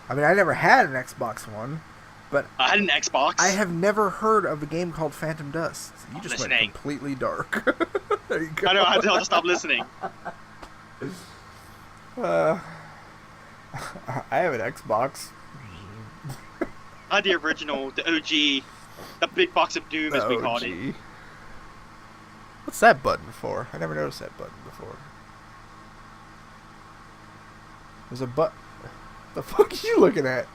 I mean, I never had an Xbox One, but I had an Xbox. I have never heard of a game called Phantom Dust. You just went completely dark. There you go. I know. I have to stop listening. I have an Xbox. I had the original, the OG, the big box of doom, as we called it. What's that button for? I never noticed that button before. There's a button. The fuck are you looking at?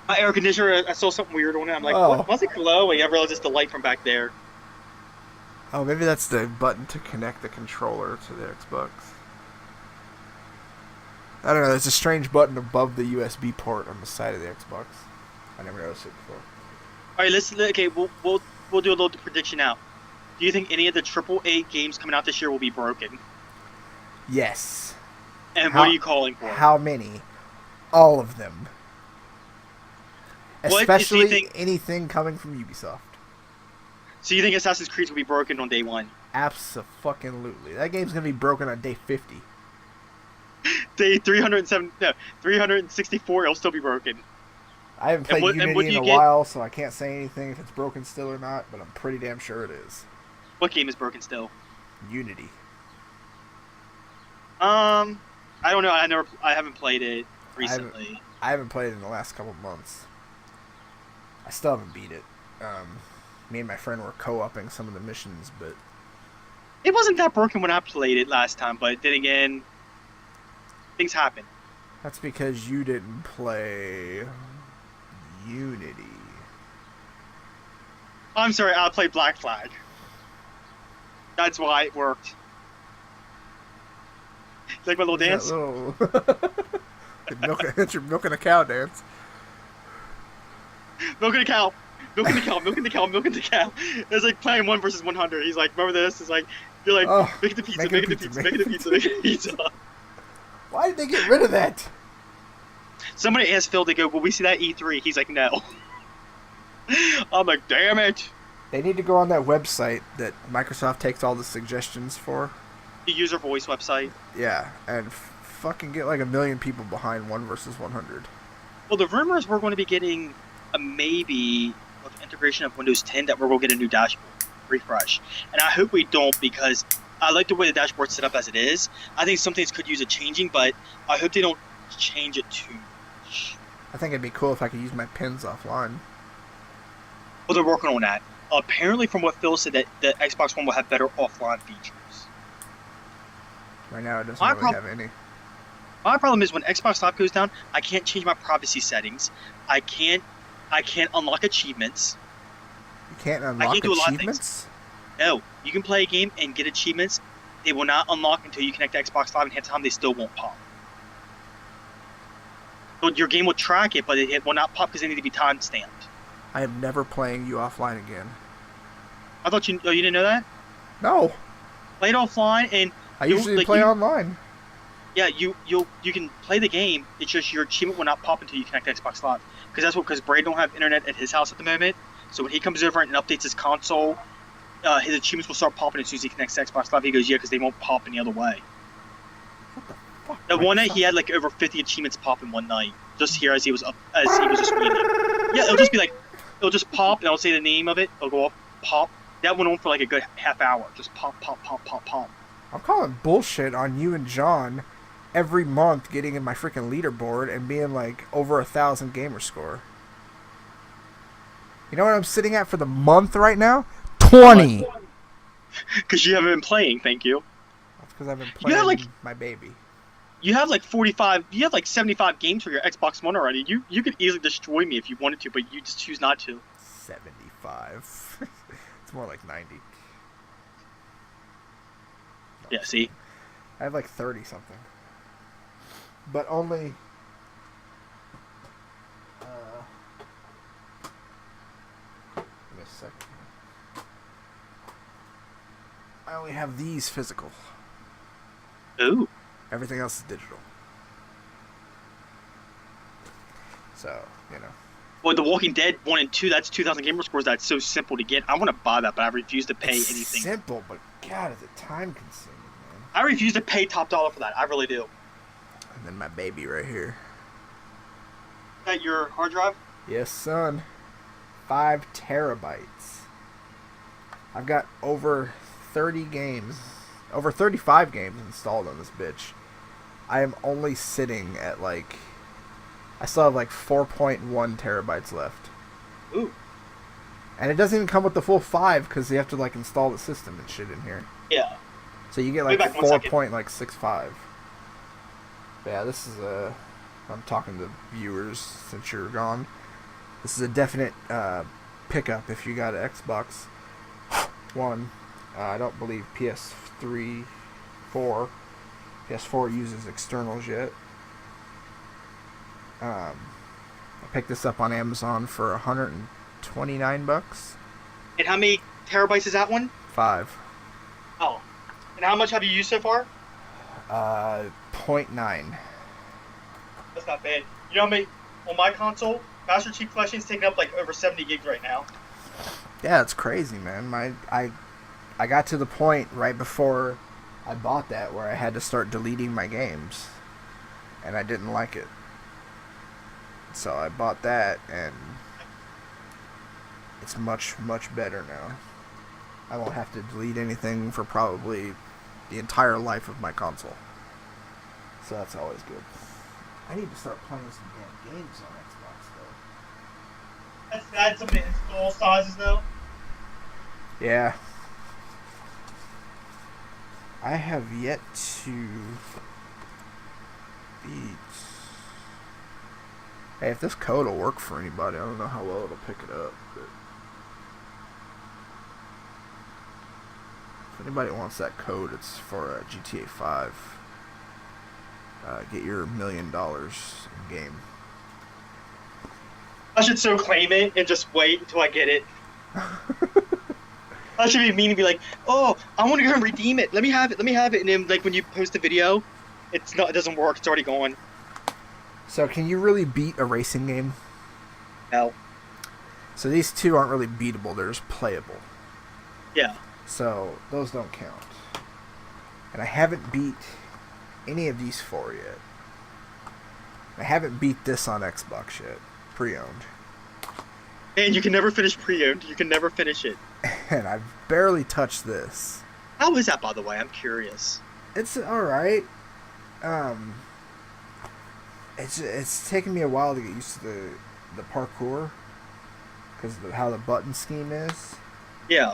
My air conditioner, I saw something weird on it. I'm like, Oh. what? Why's it glowing? I realized it's the light from back there. Oh, maybe that's the button to connect the controller to the Xbox. I don't know. There's a strange button above the USB port on the side of the Xbox. I never noticed it before. All right, let's. Okay, we'll do a little prediction now. Do you think any of the AAA games coming out this year will be broken? Yes. And what are you calling for? How many? All of them. Especially anything coming from Ubisoft. So you think Assassin's Creed will be broken on day 1? Abso-fucking-lutely. That game's gonna be broken on day 50. Day 364, it'll still be broken. I haven't played Unity in a while, so I can't say anything if it's broken still or not, but I'm pretty damn sure it is. What game is broken still? Unity. I don't know. I haven't played it recently. I haven't played it in the last couple of months. I still haven't beat it. Me and my friend were co-oping some of the missions, but it wasn't that broken when I played it last time. But then again, things happen. That's because you didn't play Unity. I'm sorry. I played Black Flag. That's why it worked. Like my little dance. It's your milking a cow dance. Milking the cow, milking the cow, milking the cow, milking the cow. It's like playing 1 versus 100. He's like, remember this? It's like you're like Oh, making the pizza, making making the pizza, making the pizza, making the pizza. Why did they get rid of that? Somebody asked Phil, they go, will we see that E3? He's like, no. I'm like, damn it. They need to go on that website that Microsoft takes all the suggestions for. The user voice website. Yeah, and fucking get like 1 million people behind 1 versus 100. Well, the rumor is we're going to be getting a maybe with integration of Windows 10 that we're going to get a new dashboard refresh. And I hope we don't, because I like the way the dashboard's set up as it is. I think some things could use a changing, but I hope they don't change it too much. I think it'd be cool if I could use my pins offline. Well, they're working on that. Apparently, from what Phil said, that the Xbox One will have better offline features. Right now, it doesn't really have any. My problem is when Xbox Live goes down, I can't change my privacy settings. I can't unlock achievements. You can't unlock achievements? No, you can play a game and get achievements. They will not unlock until you connect to Xbox Live, and half the time they still won't pop. So your game will track it, but it will not pop because they need to be time stamped. I am never playing you offline again. I thought you didn't know that? No. Play it offline, and I usually play online. Yeah, you can play the game. It's just your achievement will not pop until you connect to Xbox Live. Because Brad don't have internet at his house at the moment. So when he comes over and updates his console, his achievements will start popping as soon as he connects to Xbox Live. He goes, yeah, because they won't pop any other way. What the fuck? The one night he had like over 50 achievements pop in one night, just here as he was just reading. Yeah, it'll just be like, it'll just pop, and I'll say the name of it. It'll go up, pop. That went on for like a good half hour. Just pop, pop, pop, pop, pop. I'm calling bullshit on you and John every month getting in my freaking leaderboard and being like over 1,000 gamer score. You know what I'm sitting at for the month right now? 20. Because you haven't been playing, thank you. That's because I've been playing my baby. You have like 45, you have like 75 games for your Xbox One already. You could easily destroy me if you wanted to, but you just choose not to. 75. It's more like 90. Yeah, see? I have like 30 something. But only... give me a second here. I only have these physical. Ooh. Everything else is digital. So, you know. Well, The Walking Dead 1 and 2, that's 2,000 gamer scores. That's so simple to get. I want to buy that, but I refuse to pay anything. Simple, but God, is it time consuming, man. I refuse to pay top dollar for that. I really do. And then my baby right here. Is that your hard drive? Yes, son. 5 terabytes. I've got over 30 games, over 35 games installed on this bitch. I am only sitting at like, I still have like 4.1 terabytes left. Ooh. And it doesn't even come with the full 5 because you have to like install the system and shit in here. Yeah. So you get like 4.65. Yeah, this is I'm talking to viewers since you're gone. This is a definite pickup if you got an Xbox One. I don't believe PS4 uses externals yet. I picked this up on Amazon for $129. And how many terabytes is that one? 5. Oh. And how much have you used so far? 0.9. That's not bad. You know how many, on my console, Master Chief Collection's taking up like over 70 gigs right now. Yeah, it's crazy, man. I got to the point right before I bought that where I had to start deleting my games. And I didn't like it. So I bought that, and it's much, much better now. I won't have to delete anything for probably the entire life of my console. So that's always good. I need to start playing some damn games on Xbox, though. That's sad, some of the install sizes, though. Yeah. I have yet to beat... Hey, if this code will work for anybody, I don't know how well it'll pick it up, but... If anybody wants that code, it's for GTA 5. get your $1 million in game. I should so claim it and just wait until I get it. I should be mean and be like, "Oh, I want to go and redeem it. Let me have it. Let me have it." And then, like, when you post a video, it doesn't work. It's already gone. So, can you really beat a racing game? No. So these two aren't really beatable. They're just playable. Yeah. So those don't count. And I haven't beat any of these four yet. I haven't beat this on Xbox yet, pre-owned. And you can never finish pre-owned. You can never finish it. And I've barely touched this. How is that, by the way? I'm curious. It's alright. It's taken me a while to get used to the parkour. Because of how the button scheme is. Yeah.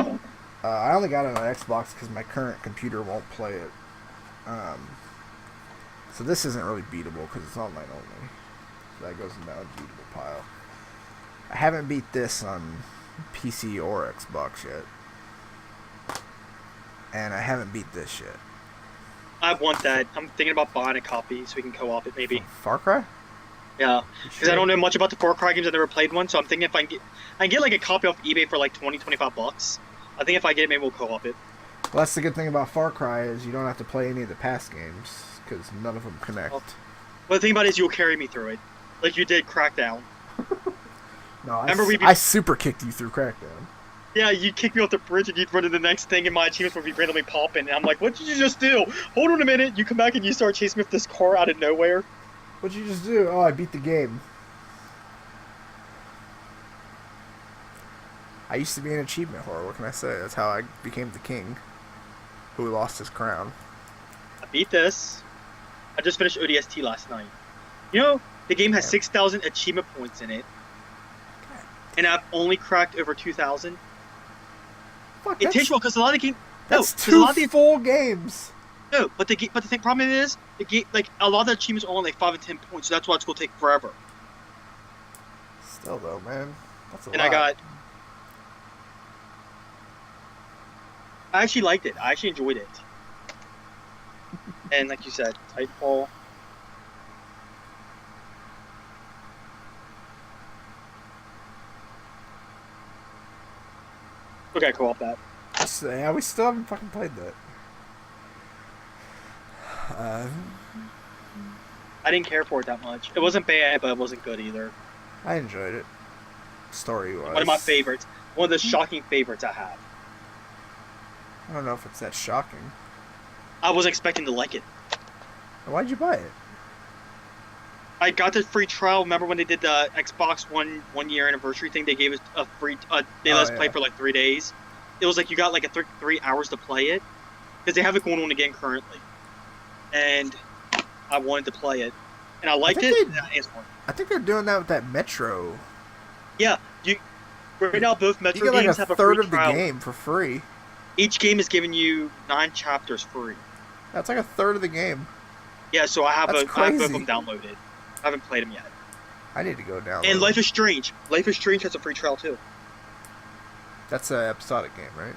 I only got it on Xbox because my current computer won't play it. So this isn't really beatable because it's online only. So that goes in the unbeatable pile. I haven't beat this on PC or Xbox yet. And I haven't beat this yet. I want that. I'm thinking about buying a copy so we can co-op it maybe. Far Cry? Yeah. Because I don't know much about the Far Cry games. I've never played one, so I'm thinking if I can get like a copy off eBay for like $20-25. I think if I get it, maybe we'll co-op it. Well, that's the good thing about Far Cry is you don't have to play any of the past games because none of them connect. Well, the thing about it is you'll carry me through it, like you did Crackdown. No, Remember I super kicked you through Crackdown. Yeah, you kicked me off the bridge and you'd run to the next thing and my achievements would be randomly popping. And I'm like, what did you just do? Hold on a minute. You come back and you start chasing me with this car out of nowhere. What'd you just do? Oh, I beat the game. I used to be an achievement whore. What can I say? That's how I became the king who lost his crown. I beat this. I just finished ODST last night. You know, the game has 6,000 achievement points in it. And I've only cracked over 2,000. Fuck, it takes well because a lot of the game. That's two full games. No, but the problem is the game, like a lot of the achievements are only like 5 and 10 points, so that's why it's gonna take forever. Still though, man, that's a lot. And I actually liked it. I actually enjoyed it. And like you said, Titanfall. Okay, co-op that. Yeah, we still haven't fucking played that. I didn't care for it that much. It wasn't bad, but it wasn't good either. I enjoyed it. Story-wise. One of my favorites. One of the shocking favorites I have. I don't know if it's that shocking. I wasn't expecting to like it. Why'd you buy it? I got the free trial. Remember when they did the Xbox One year anniversary thing? They gave us a free. They let us play for like 3 days. It was like you got like a 3 hours to play it because they have it going on again currently. And I wanted to play it, and I liked it. I think they're doing that with that Metro. Yeah, right now both Metro games have a free trial. third of the game for free. Each game is giving you 9 chapters free. That's like a third of the game. Yeah, so I have That's both of crazy. them downloaded. I haven't played them yet. I need to go download. And Life is Strange. Life is Strange has a free trial too. That's an episodic game, right?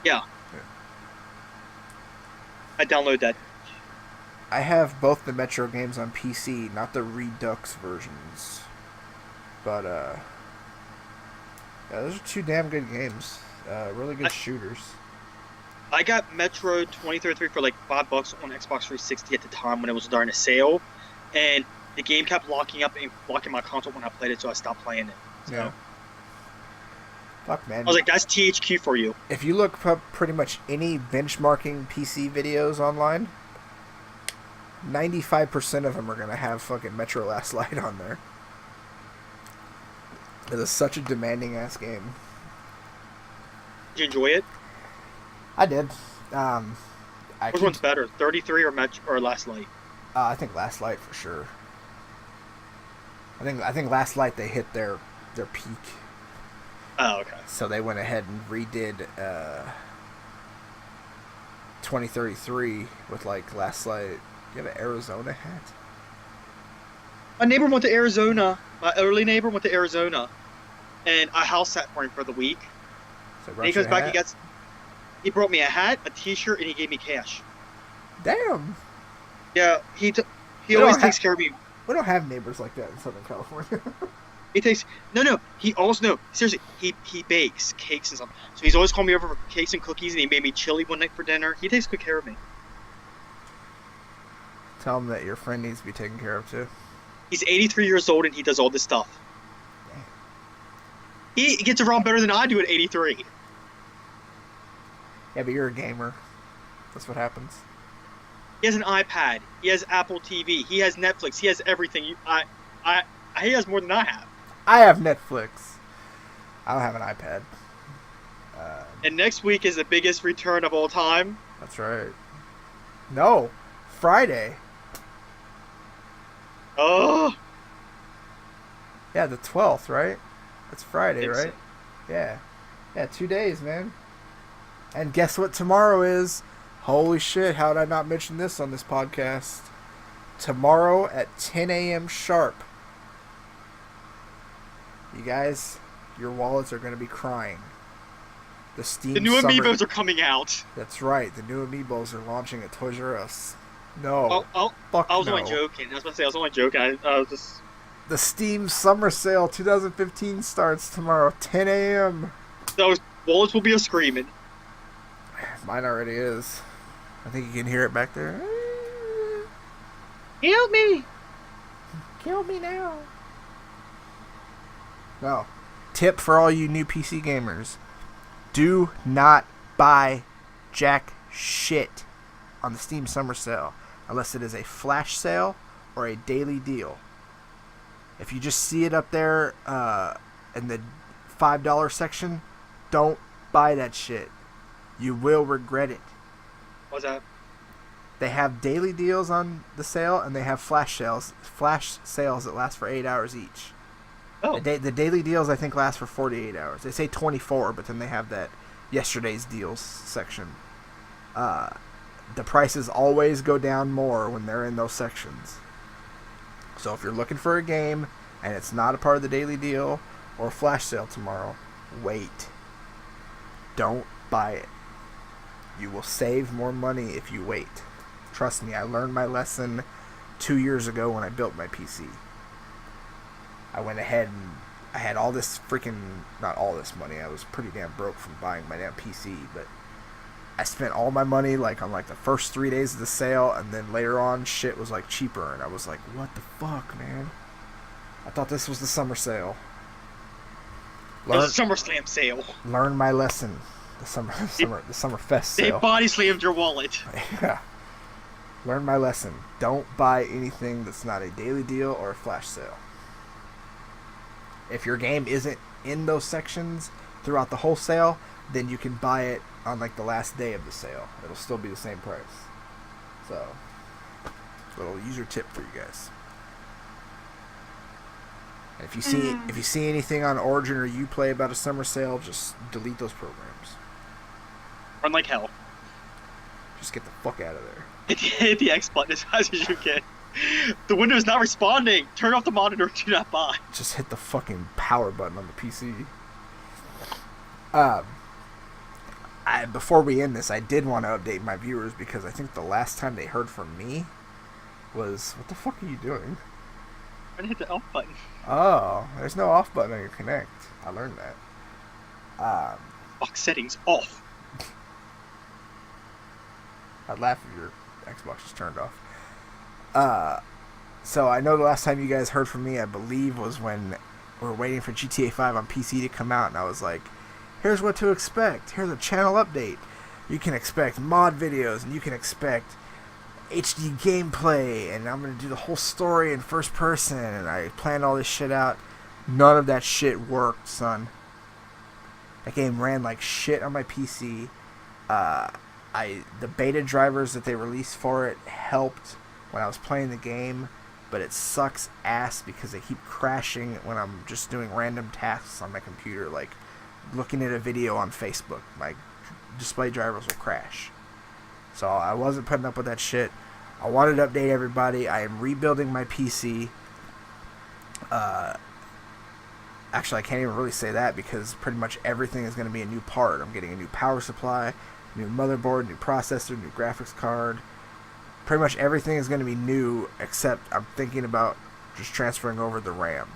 Yeah. I downloaded that. I have both the Metro games on PC, not the Redux versions. But, yeah, those are 2 damn good games. Really good shooters. I got Metro 2033 for like $5 on Xbox 360 at the time when it was during a sale. And the game kept locking up and blocking my console when I played it, so I stopped playing it. So. Yeah. Fuck, man. I was like, that's THQ for you. If you look up pretty much any benchmarking PC videos online, 95% of them are going to have fucking Metro Last Light on there. It is such a demanding-ass game. Did you enjoy it? I did. Which one's better, 33 or Last Light? I think Last Light for sure. I think Last Light they hit their peak. Oh, okay. So they went ahead and redid 2033 with like Last Light. You have an Arizona hat? My neighbor went to Arizona. My early neighbor went to Arizona, and I house sat for him for the week. So and he goes back. He brought me a hat, a T-shirt, and he gave me cash. Damn. Yeah, He always takes care of me. We don't have neighbors like that in Southern California. He takes no. He also no. Seriously, he bakes cakes and stuff. So he's always calling me over for cakes and cookies, and he made me chili one night for dinner. He takes good care of me. Tell him that your friend needs to be taken care of too. He's 83 years old and he does all this stuff. Dang. He gets around better than I do at 83. Yeah, but you're a gamer. That's what happens. He has an iPad. He has Apple TV. He has Netflix. He has everything. He has more than I have. I have Netflix. I don't have an iPad. And next week is the biggest return of all time. That's right. No, Friday. Oh. Yeah, the 12th, right? That's Friday, It's, right? Yeah. Yeah, 2 days, man. And guess what tomorrow is? Holy shit, how did I not mention this on this podcast? Tomorrow at 10 a.m. sharp. You guys, your wallets are going to be crying. The new Amiibos are coming out. That's right. The new Amiibos are launching at Toys R Us. No. Fuck I was no. only joking. I was about to say I was only joking. I was just. The Steam Summer Sale 2015 starts tomorrow, 10 a.m. Those wallets will be a screaming. Mine already is. I think you can hear it back there. Help me! Kill me now. No. Tip for all you new PC gamers. Do not buy jack shit on the Steam Summer Sale unless it is a flash sale or a daily deal. If you just see it up there in the $5 section, don't buy that shit. You will regret it. What's that? They have daily deals on the sale, and they have flash sales that last for 8 hours each. Oh. The daily deals, I think, last for 48 hours. They say 24, but then they have that yesterday's deals section. The prices always go down more when they're in those sections. So if you're looking for a game, and it's not a part of the daily deal or flash sale tomorrow, wait. Don't buy it. You will save more money if you wait. Trust me, I learned my lesson 2 years ago when I built my PC. I went ahead and I had all this not all this money. I was pretty damn broke from buying my damn PC, but I spent all my money on the first 3 days of the sale, and then later on shit was cheaper, and I was like, what the fuck, man? I thought this was the summer sale. The SummerSlam sale. Learn my lesson. The summer fest sale. They body slammed your wallet. Yeah. Learn my lesson. Don't buy anything that's not a daily deal or a flash sale. If your game isn't in those sections throughout the whole sale, then you can buy it on the last day of the sale. It'll still be the same price. So, little user tip for you guys. And if you see anything on Origin or Uplay about a summer sale, just delete those programs. Run like hell. Just get the fuck out of there. Hit the X button as fast as you can. The window is not responding. Turn off the monitor. Do not buy. Just hit the fucking power button on the PC. Before we end this, I did want to update my viewers because I think the last time they heard from me was... What the fuck are you doing? I'm gonna hit the off button. Oh, there's no off button on your Kinect. I learned that. Box settings off. I'd laugh if your Xbox is turned off. So I know the last time you guys heard from me, I believe, was when we were waiting for GTA 5 on PC to come out, and I was like, here's what to expect. Here's a channel update. You can expect mod videos, and you can expect HD gameplay, and I'm going to do the whole story in first person, and I planned all this shit out. None of that shit worked, son. That game ran like shit on my PC. The beta drivers that they released for it helped when I was playing the game, but it sucks ass because they keep crashing when I'm just doing random tasks on my computer, like looking at a video on Facebook. My display drivers will crash. So I wasn't putting up with that shit. I wanted to update everybody. I am rebuilding my PC. Actually, I can't even really say that because pretty much everything is going to be a new part. I'm getting a new power supply, new motherboard, new processor, new graphics card. pretty much everything is going to be new, except I'm thinking about just transferring over the RAM,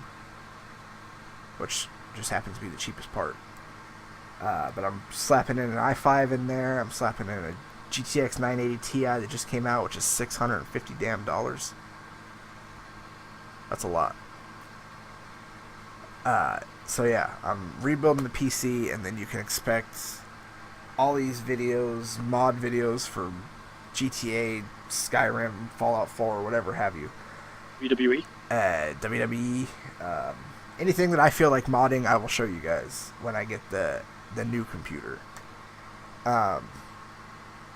which just happens to be the cheapest part. But I'm slapping in an i5 in there. I'm slapping in a GTX 980 Ti that just came out, which is $650 damn dollars. That's a lot. So yeah, I'm rebuilding the PC, and then you can expect all these videos, mod videos for GTA, Skyrim, Fallout 4, whatever have you. WWE? WWE. Anything that I feel like modding, I will show you guys when I get the new computer. But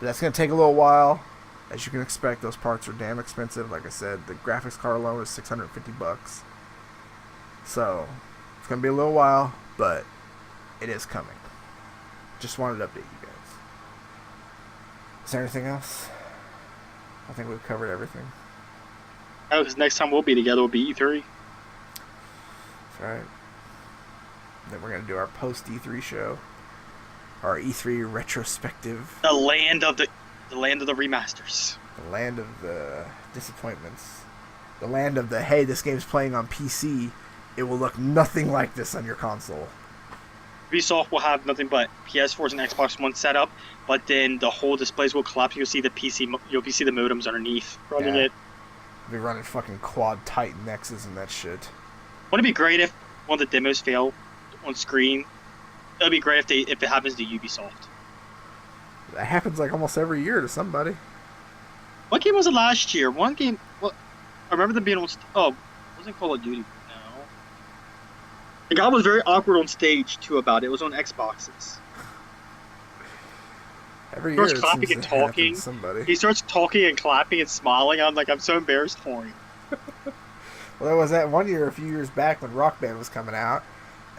that's going to take a little while. As you can expect, those parts are damn expensive. Like I said, the graphics card alone is $650. So, it's going to be a little while, but it is coming. Just wanted to update you guys. Is there anything else? I think we've covered everything. Oh, because next time we'll be together will be E3. That's right. Then we're going to do our post E3 show. Our E3 retrospective. The land of the remasters. The land of the disappointments. The land of the, hey, this game's playing on PC. It will look nothing like this on your console. Ubisoft will have nothing but PS4s and Xbox One set up, but then the whole displays will collapse. You'll see the PC. You'll see the modems underneath running it. Be running fucking quad Titan X's and that shit. Wouldn't it be great if one of the demos fail on screen? It would be great if it happens to Ubisoft. That happens like almost every year to somebody. What game was it last year? One game. Well, I remember them being on. Oh, it wasn't Call of Duty. No. The guy was very awkward on stage too about it. It was on Xboxes. Every year, he starts clapping and talking. He starts talking and clapping and smiling. I'm so embarrassed for him. Well, there was that one year a few years back when Rock Band was coming out,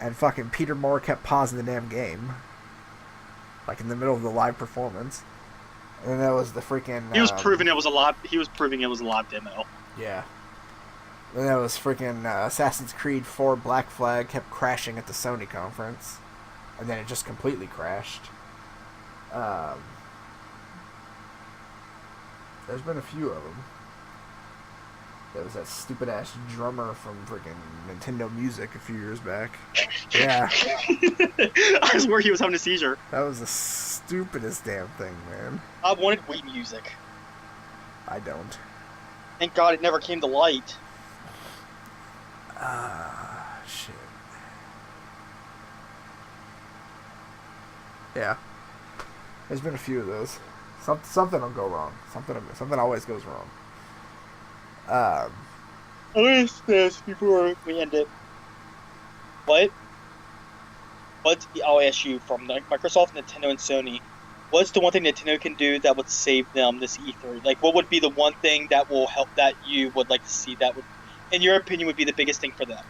and fucking Peter Moore kept pausing the damn game, like in the middle of the live performance. And then that was the freaking. He was proving it was a live. He was proving it was a live demo. Yeah. Then that was freaking Assassin's Creed 4 Black Flag kept crashing at the Sony conference, and then it just completely crashed. There's been a few of them. There was that stupid ass drummer from freaking Nintendo Music a few years back. Yeah. I swear he was having a seizure. That was the stupidest damn thing, man. I wanted Wii Music. I don't. Thank God it never came to light. Shit. Yeah. There's been a few of those. Something will go wrong. Something always goes wrong. I'll ask this before we end it. I'll ask you from Microsoft, Nintendo, and Sony. What's the one thing Nintendo can do that would save them this E3? Like, what would be the one thing that will help that you would like to see that would, in your opinion, would be the biggest thing for them?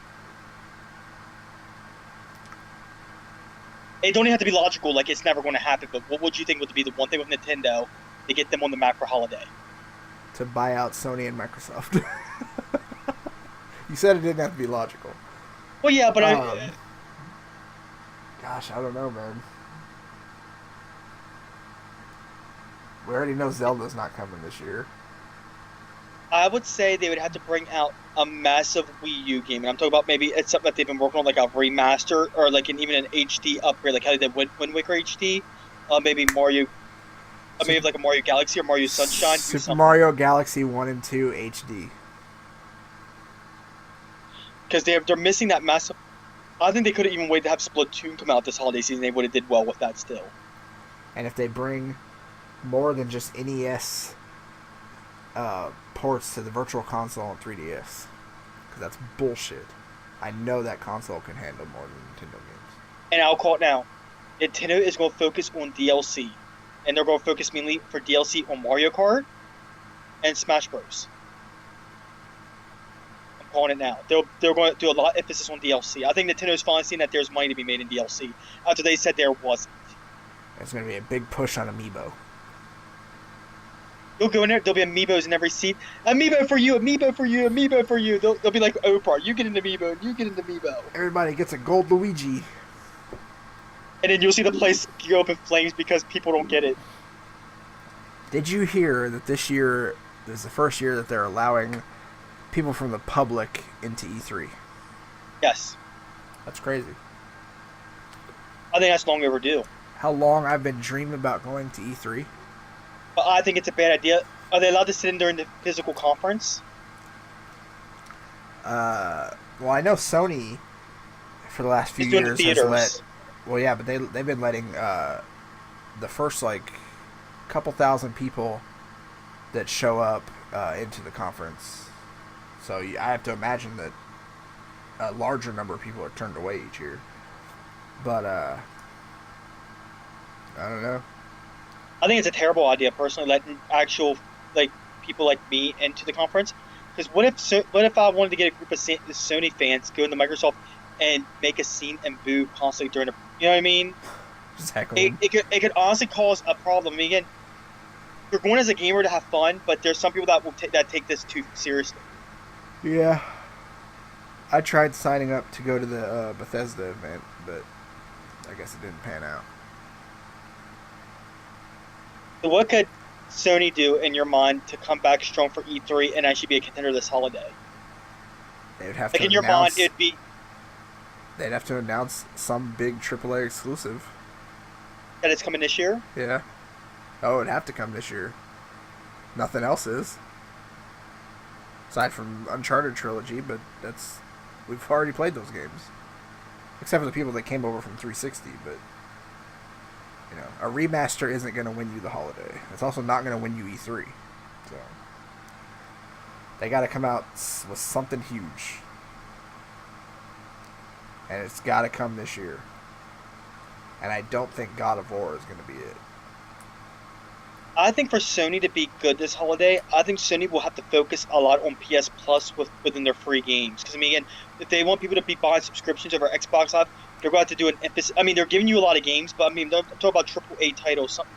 It don't even have to be logical, like it's never going to happen, but what would you think would be the one thing with Nintendo to get them on the map for holiday? To buy out Sony and Microsoft. You said it didn't have to be logical. Well, yeah, but gosh, I don't know, man. We already know Zelda's not coming this year. I would say they would have to bring out a massive Wii U game, and I'm talking about maybe it's something that they've been working on, like a remaster or like even an HD upgrade, like how they did Wind Waker HD. Maybe Mario, maybe like a Mario Galaxy or Mario Sunshine. Super Mario Galaxy 1 and 2 HD. Because they're missing that massive. I think they could have even waited to have Splatoon come out this holiday season. They would have did well with that still. And if they bring more than just NES ports to the Virtual Console and 3DS, because that's bullshit. I know that console can handle more than Nintendo games. And I'll call it now. Nintendo is going to focus on DLC, and they're going to focus mainly for DLC on Mario Kart and Smash Bros. I'm calling it now. They're going to do a lot of emphasis on DLC. I think Nintendo's finally seen that there's money to be made in DLC after they said there wasn't. It's going to be a big push on Amiibo. You'll go in there, there'll be Amiibos in every seat. Amiibo for you, Amiibo for you, Amiibo for you. They'll be like Oprah. You get an Amiibo, you get an Amiibo. Everybody gets a gold Luigi. And then you'll see the place go up in flames because people don't get it. Did you hear that this year this is the first year that they're allowing people from the public into E3. Yes. That's crazy. I think that's long overdue. How long I've been dreaming about going to E3. But I think it's a bad idea. Are they allowed to sit in during the physical conference? Well, I know Sony for the last few It's doing years the has theaters. let. Well, yeah, but they've been letting the first like couple thousand people that show up into the conference. So I have to imagine that a larger number of people are turned away each year. But I don't know. I think it's a terrible idea, personally, letting actual like people like me into the conference. Because what if I wanted to get a group of Sony fans go into Microsoft and make a scene and boo constantly during the, you know what I mean? Just heckling. It could honestly cause a problem. I mean, again, you're going as a gamer to have fun, but there's some people that will take this too seriously. Yeah. I tried signing up to go to the Bethesda event, but I guess it didn't pan out. So what could Sony do in your mind to come back strong for E3 and actually be a contender this holiday? They would have Like to in your mind, it'd be They'd have to announce some big AAA exclusive. that it's coming this year. Yeah. Oh, it'd have to come this year. Nothing else is. Aside from Uncharted trilogy, but we've already played those games. Except for the people that came over from 360, but you know, a remaster isn't going to win you the holiday. It's also not going to win you E3. So they got to come out with something huge. And it's got to come this year. And I don't think God of War is going to be it. I think for Sony to be good this holiday, I think Sony will have to focus a lot on PS Plus within their free games. Because I mean, again, if they want people to be buying subscriptions over Xbox Live, they're going to have to do an emphasis. I mean, they're giving you a lot of games, but I mean, I'm talking about AAA titles. Something,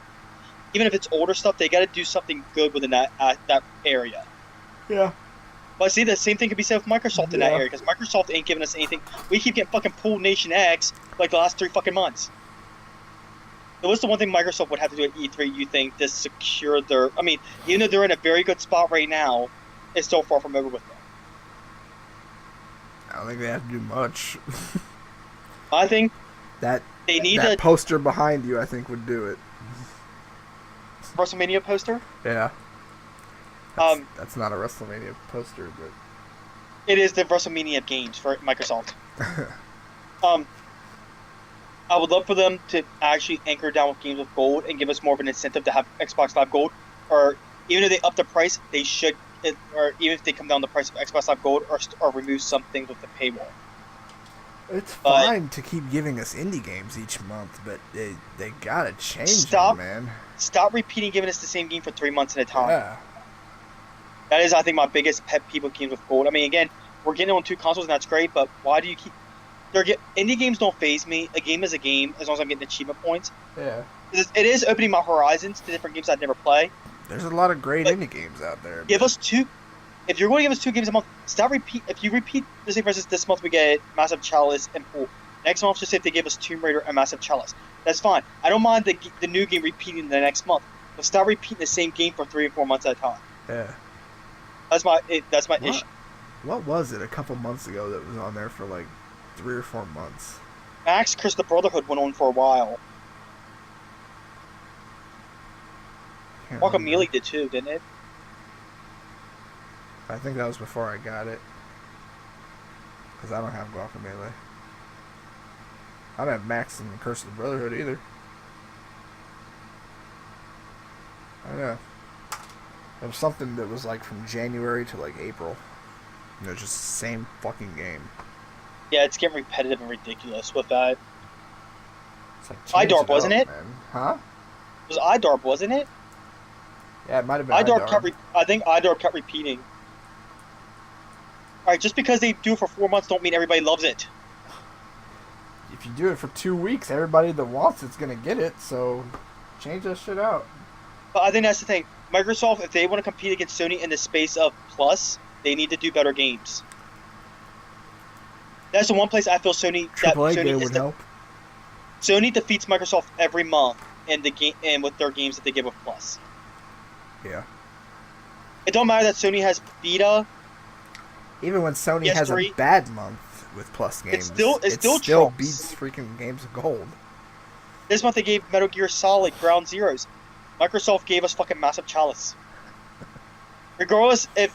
even if it's older stuff, they got to do something good within that area. Yeah. But see, the same thing could be said with Microsoft in that area, because Microsoft ain't giving us anything. We keep getting fucking Pool Nation X like the last 3 fucking months. So what's the one thing Microsoft would have to do at E3, you think, to secure their... I mean, even though they're in a very good spot right now, it's still far from over with them. I don't think they have to do much. I think that they need that a poster behind you, I think, would do it. WrestleMania poster. Yeah. That's not a WrestleMania poster, but... It is the WrestleMania games for Microsoft. I would love for them to actually anchor down with games with gold and give us more of an incentive to have Xbox Live Gold. Or even if they up the price, they should, or even if they come down the price of Xbox Live Gold, or remove some things with the paywall. It's fine to keep giving us indie games each month, but they gotta change them, man. Stop repeating giving us the same game for 3 months at a time. Yeah. That is, I think, my biggest pet peeve with games with gold. I mean, again, we're getting on 2 consoles, and that's great, but why do you keep... Indie games don't faze me. A game is a game, as long as I'm getting achievement points. Yeah. It is opening my horizons to different games I'd never play. There's a lot of great indie games out there. Give us 2... If you're going to give us 2 games a month, stop repeat... If you repeat, let's say, for instance, this month we get Massive Chalice and Pool. Next month, just say if they give us Tomb Raider and Massive Chalice. That's fine. I don't mind the new game repeating the next month. But stop repeating the same game for 3 or 4 months at a time. Yeah. That's my issue. What was it a couple months ago that was on there for like 3 or 4 months? Max Curse the Brotherhood went on for a while. Guacamelee did too, didn't it? I think that was before I got it. Because I don't have Guacamelee. I don't have Max and Curse of the Brotherhood either. I don't know. It was something that was like from January to like April. You know, just the same fucking game. Yeah, it's getting repetitive and ridiculous with that. It's like iDarb, wasn't it? Man. Huh? It was iDarb, wasn't it? Yeah, it might have been iDarb. I think iDarb kept repeating. Alright, just because they do it for 4 months don't mean everybody loves it. If you do it for 2 weeks, everybody that wants it's gonna get it, so change that shit out. But I think that's the thing. Microsoft, if they want to compete against Sony in the space of Plus, they need to do better games. That's the one place I feel Sony AAA would help. Sony defeats Microsoft every month in the game and with their games that they give with Plus. Yeah. It don't matter that Sony has Vita, Even when Sony has a PS3. bad month with Plus games, It it still still trumps. beats freaking Games of Gold. This month they gave Metal Gear Solid Ground Zeroes. Microsoft gave us fucking Massive Chalice. Regardless if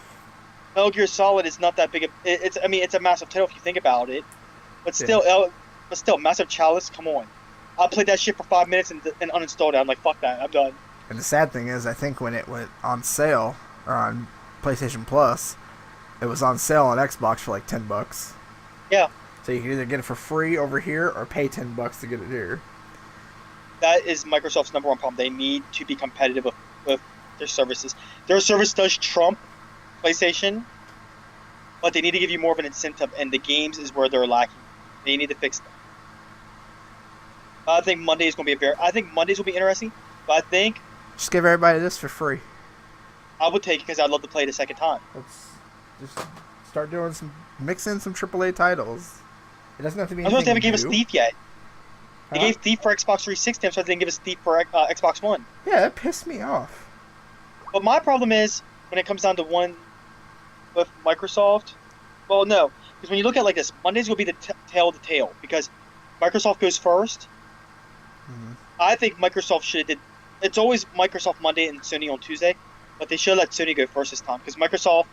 Metal Gear Solid is not that big. It's I mean it's a massive title if you think about it, but Yeah. still, Massive Chalice. Come on, I played that shit for 5 minutes and uninstalled it. I'm like, fuck that, I'm done. And the sad thing is, I think when it went on sale or on PlayStation Plus, it was on sale on Xbox for like $10. Yeah, So you can either get it for free over here or pay $10 to get it here. that is Microsoft's number one problem. They need to be competitive with their services. Their service does trump PlayStation, but they need to give you more of an incentive, and the games is where they're lacking. They need to fix that. I think Monday is going to be I think Mondays will be interesting, but I think Just give everybody this for free. I would take it because I'd love to play it a second time. Let's just start doing mix in some AAA titles. It doesn't have to be I was supposed anything they haven't gave us new. Thief yet. They Huh? gave Thief for Xbox 360, so they didn't give us Thief for Xbox One. Yeah, that pissed me off. But my problem is when it comes down to one with Microsoft. Well, no, because when you look at it like this, Mondays will be the tail of the tail because Microsoft goes first. Mhm. I think Microsoft should have did. It's always Microsoft Monday and Sony on Tuesday, but they should let Sony go first this time because Microsoft.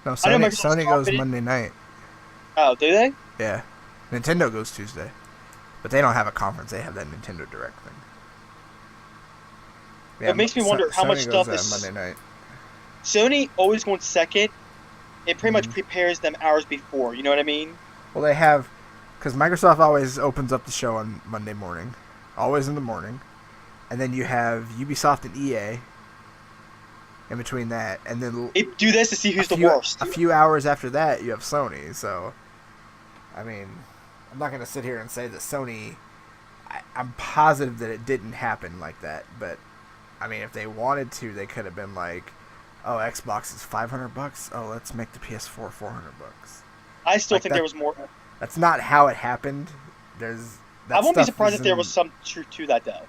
No, I know Sony, Microsoft's Sony goes confident. Monday night. Oh, do they? Yeah. Nintendo goes Tuesday. But they don't have a conference. They have that Nintendo Direct thing. It makes me wonder how much Sony stuff goes, is. Monday night. Sony always going second. It pretty much Mhm. prepares them hours before. You know what I mean? Well, they have... Because Microsoft always opens up the show on Monday morning. Always in the morning. And then you have Ubisoft and EA in between that. And then They do this to see who's the few, worst. a few hours after that, you have Sony. So, I mean, I'm not going to sit here and say that Sony... I'm positive that it didn't happen like that. But, I mean, if they wanted to, they could have been like, oh, Xbox is $500. Oh, let's make the PS4 $400. I still Like think that- there was more. That's not how it happened. There's... I won't be stuff surprised is if there in- was some truth to that, though.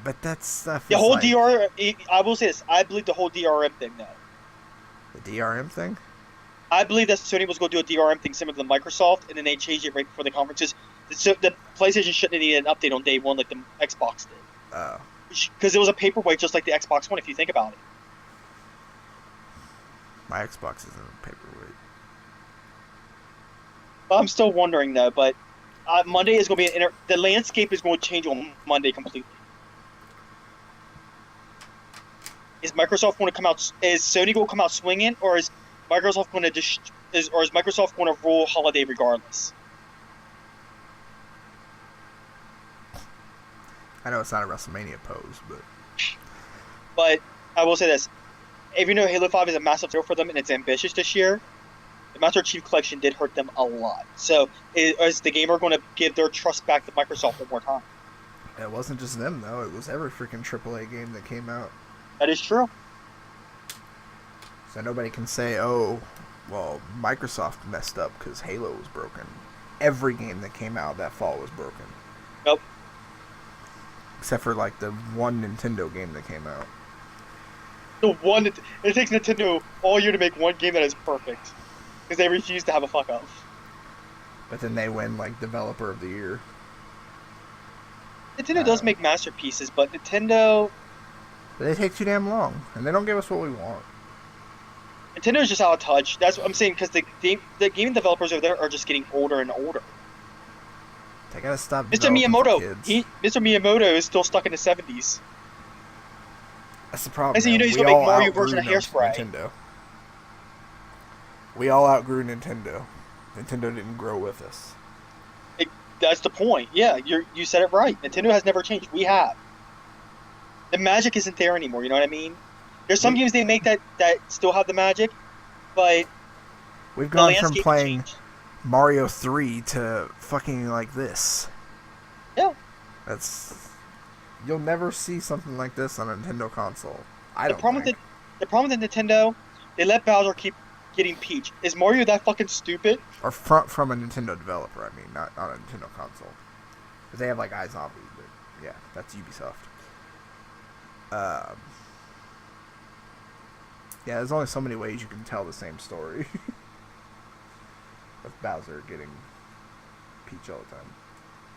But that stuff The is whole like DR. I will say this. I believe the whole DRM thing, though. the DRM thing. I believe that Sony was going to do a DRM thing similar to Microsoft, and then they changed it right before the conferences. So the PlayStation shouldn't have needed an update on day one like the Xbox did. Oh, Because it was a paperweight just like the Xbox One, if you think about it. my Xbox isn't a paperweight. But I'm still wondering, though, but Monday is going to be the landscape is going to change on Monday completely. Is Microsoft going to come out? Is Sony going to come out swinging, or is Microsoft going to is Microsoft going to rule holiday regardless? I know it's not a WrestleMania pose, but But I will say this: if you know Halo 5 is a massive deal for them and it's ambitious this year, the Master Chief Collection did hurt them a lot. So is the gamer going to give their trust back to Microsoft one more time? it wasn't just them though. It was every freaking AAA game that came out. That is true. So nobody can say, "Oh, well, Microsoft messed up because Halo was broken." Every game that came out that fall was broken. Nope. Except for like the one Nintendo game that came out. The one it takes Nintendo all year to make one game that is perfect because they refuse to have a fuck up. But then they win like Developer of the Year. Nintendo does make masterpieces, but Nintendo But they take too damn long, and they don't give us what we want. is just out of touch. That's what I'm saying because the gaming developers over there are just getting older and older. They gotta stop. Mr. developing for Miyamoto, kids. Mr. Miyamoto is still stuck in the 70s. That's the problem. Next thing you man. know, he's We gonna make all Mario outgrew version of Hairspray. Nintendo. We all outgrew Nintendo. Nintendo didn't grow with us. That's the point. Yeah, you said it right. Nintendo has never changed. We have. The magic isn't there anymore. You know what I mean? There's some games they make that still have the magic, but We've the gone from landscape playing changed. Mario 3 to fucking like this. Yeah. You'll never see something like this on a Nintendo console. The problem with Nintendo, they let Bowser keep getting Peach. Is Mario that fucking stupid? Or from a Nintendo developer, I mean, not on a Nintendo console. Because they have like iZombie, but yeah, that's Ubisoft. Yeah, there's only so many ways you can tell the same story. With Bowser getting Peach all the time.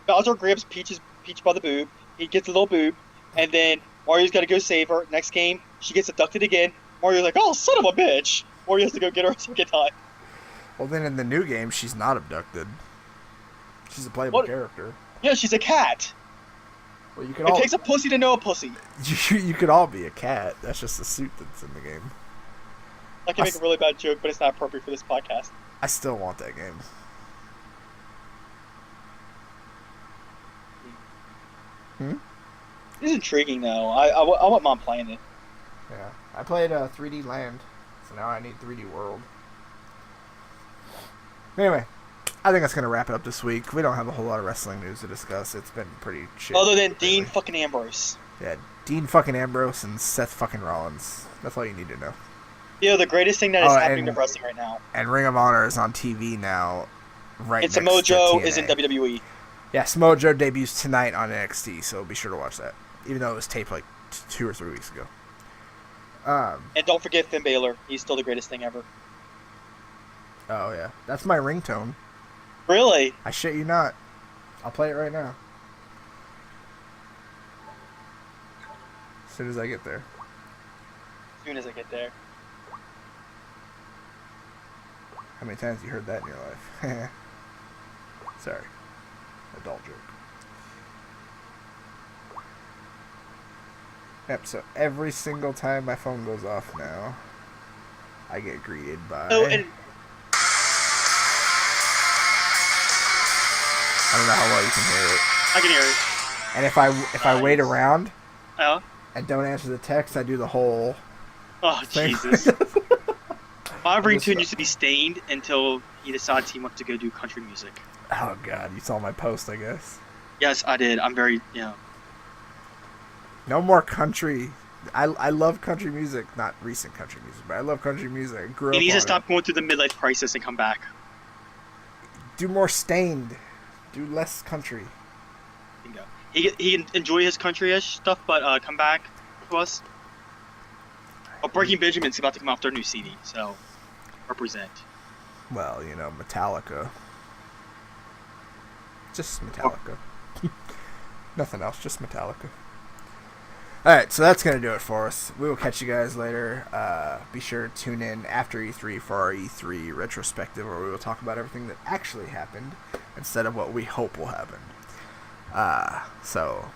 Bowser grabs Peach by the boob. He gets a little boob, and then Mario's got to go save her. Next game, she gets abducted again. Mario's like, "Oh, son of a bitch!" Mario has to go get her a second time. Well, then in the new game, she's not abducted. She's a playable character. Yeah, she's a cat. Well, you can It takes a pussy to know a pussy. You could all be a cat. That's just a suit that's in the game. I can make a really bad joke, but it's not appropriate for this podcast. I still want that game. This is intriguing, though. I want Mom playing it. Yeah. I played 3D Land, so now I need 3D World. Anyway, I think that's going to wrap it up this week. We don't have a whole lot of wrestling news to discuss. It's been pretty shit. Other than Dean fucking Ambrose. Yeah, Dean fucking Ambrose and Seth fucking Rollins. That's all you need to know. You know, the greatest thing that is happening to wrestling right now. And Ring of Honor is on TV now, right It's next to Mojo TNA. is in WWE. Yeah, Samoa Joe debuts tonight on NXT, so be sure to watch that. Even though it was taped like 2 or 3 weeks ago. And don't forget Finn Balor. He's still the greatest thing ever. Oh, yeah. That's my ringtone. Really? I shit you not. I'll play it right now. As soon as I get there. As soon as I get there. How many times have you heard that in your life? Sorry. Adult joke. Yep, so every single time my phone goes off now, I get greeted by... Oh, and... I don't know how well you can hear it. I can hear it. And if I wait around Oh? and don't answer the text, I do the whole Oh, thing. Jesus. My ringtone used to be Stained until he decides he wants to go do country music. Oh, God. You saw my post, I guess. Yes, I did. I'm very, No more country. I love country music. Not recent country music, but I love country music. I grew up He needs on to stop going through the midlife crisis and come back. Do more Stained. Do less country. Bingo. He can enjoy his country-ish stuff, but come back to us. Oh, Breaking Benjamin's about to come off their new CD, so represent. Well, you know, Metallica. Just Metallica. Nothing else, just Metallica. Alright, so that's going to do it for us. We will catch you guys later. Be sure to tune in after E3 for our E3 retrospective, where we will talk about everything that actually happened instead of what we hope will happen. So,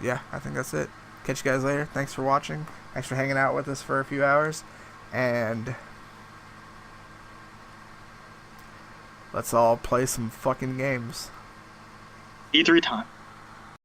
yeah, I think that's it. Catch you guys later. Thanks for watching. Thanks for hanging out with us for a few hours. And let's all play some fucking games. E3 time.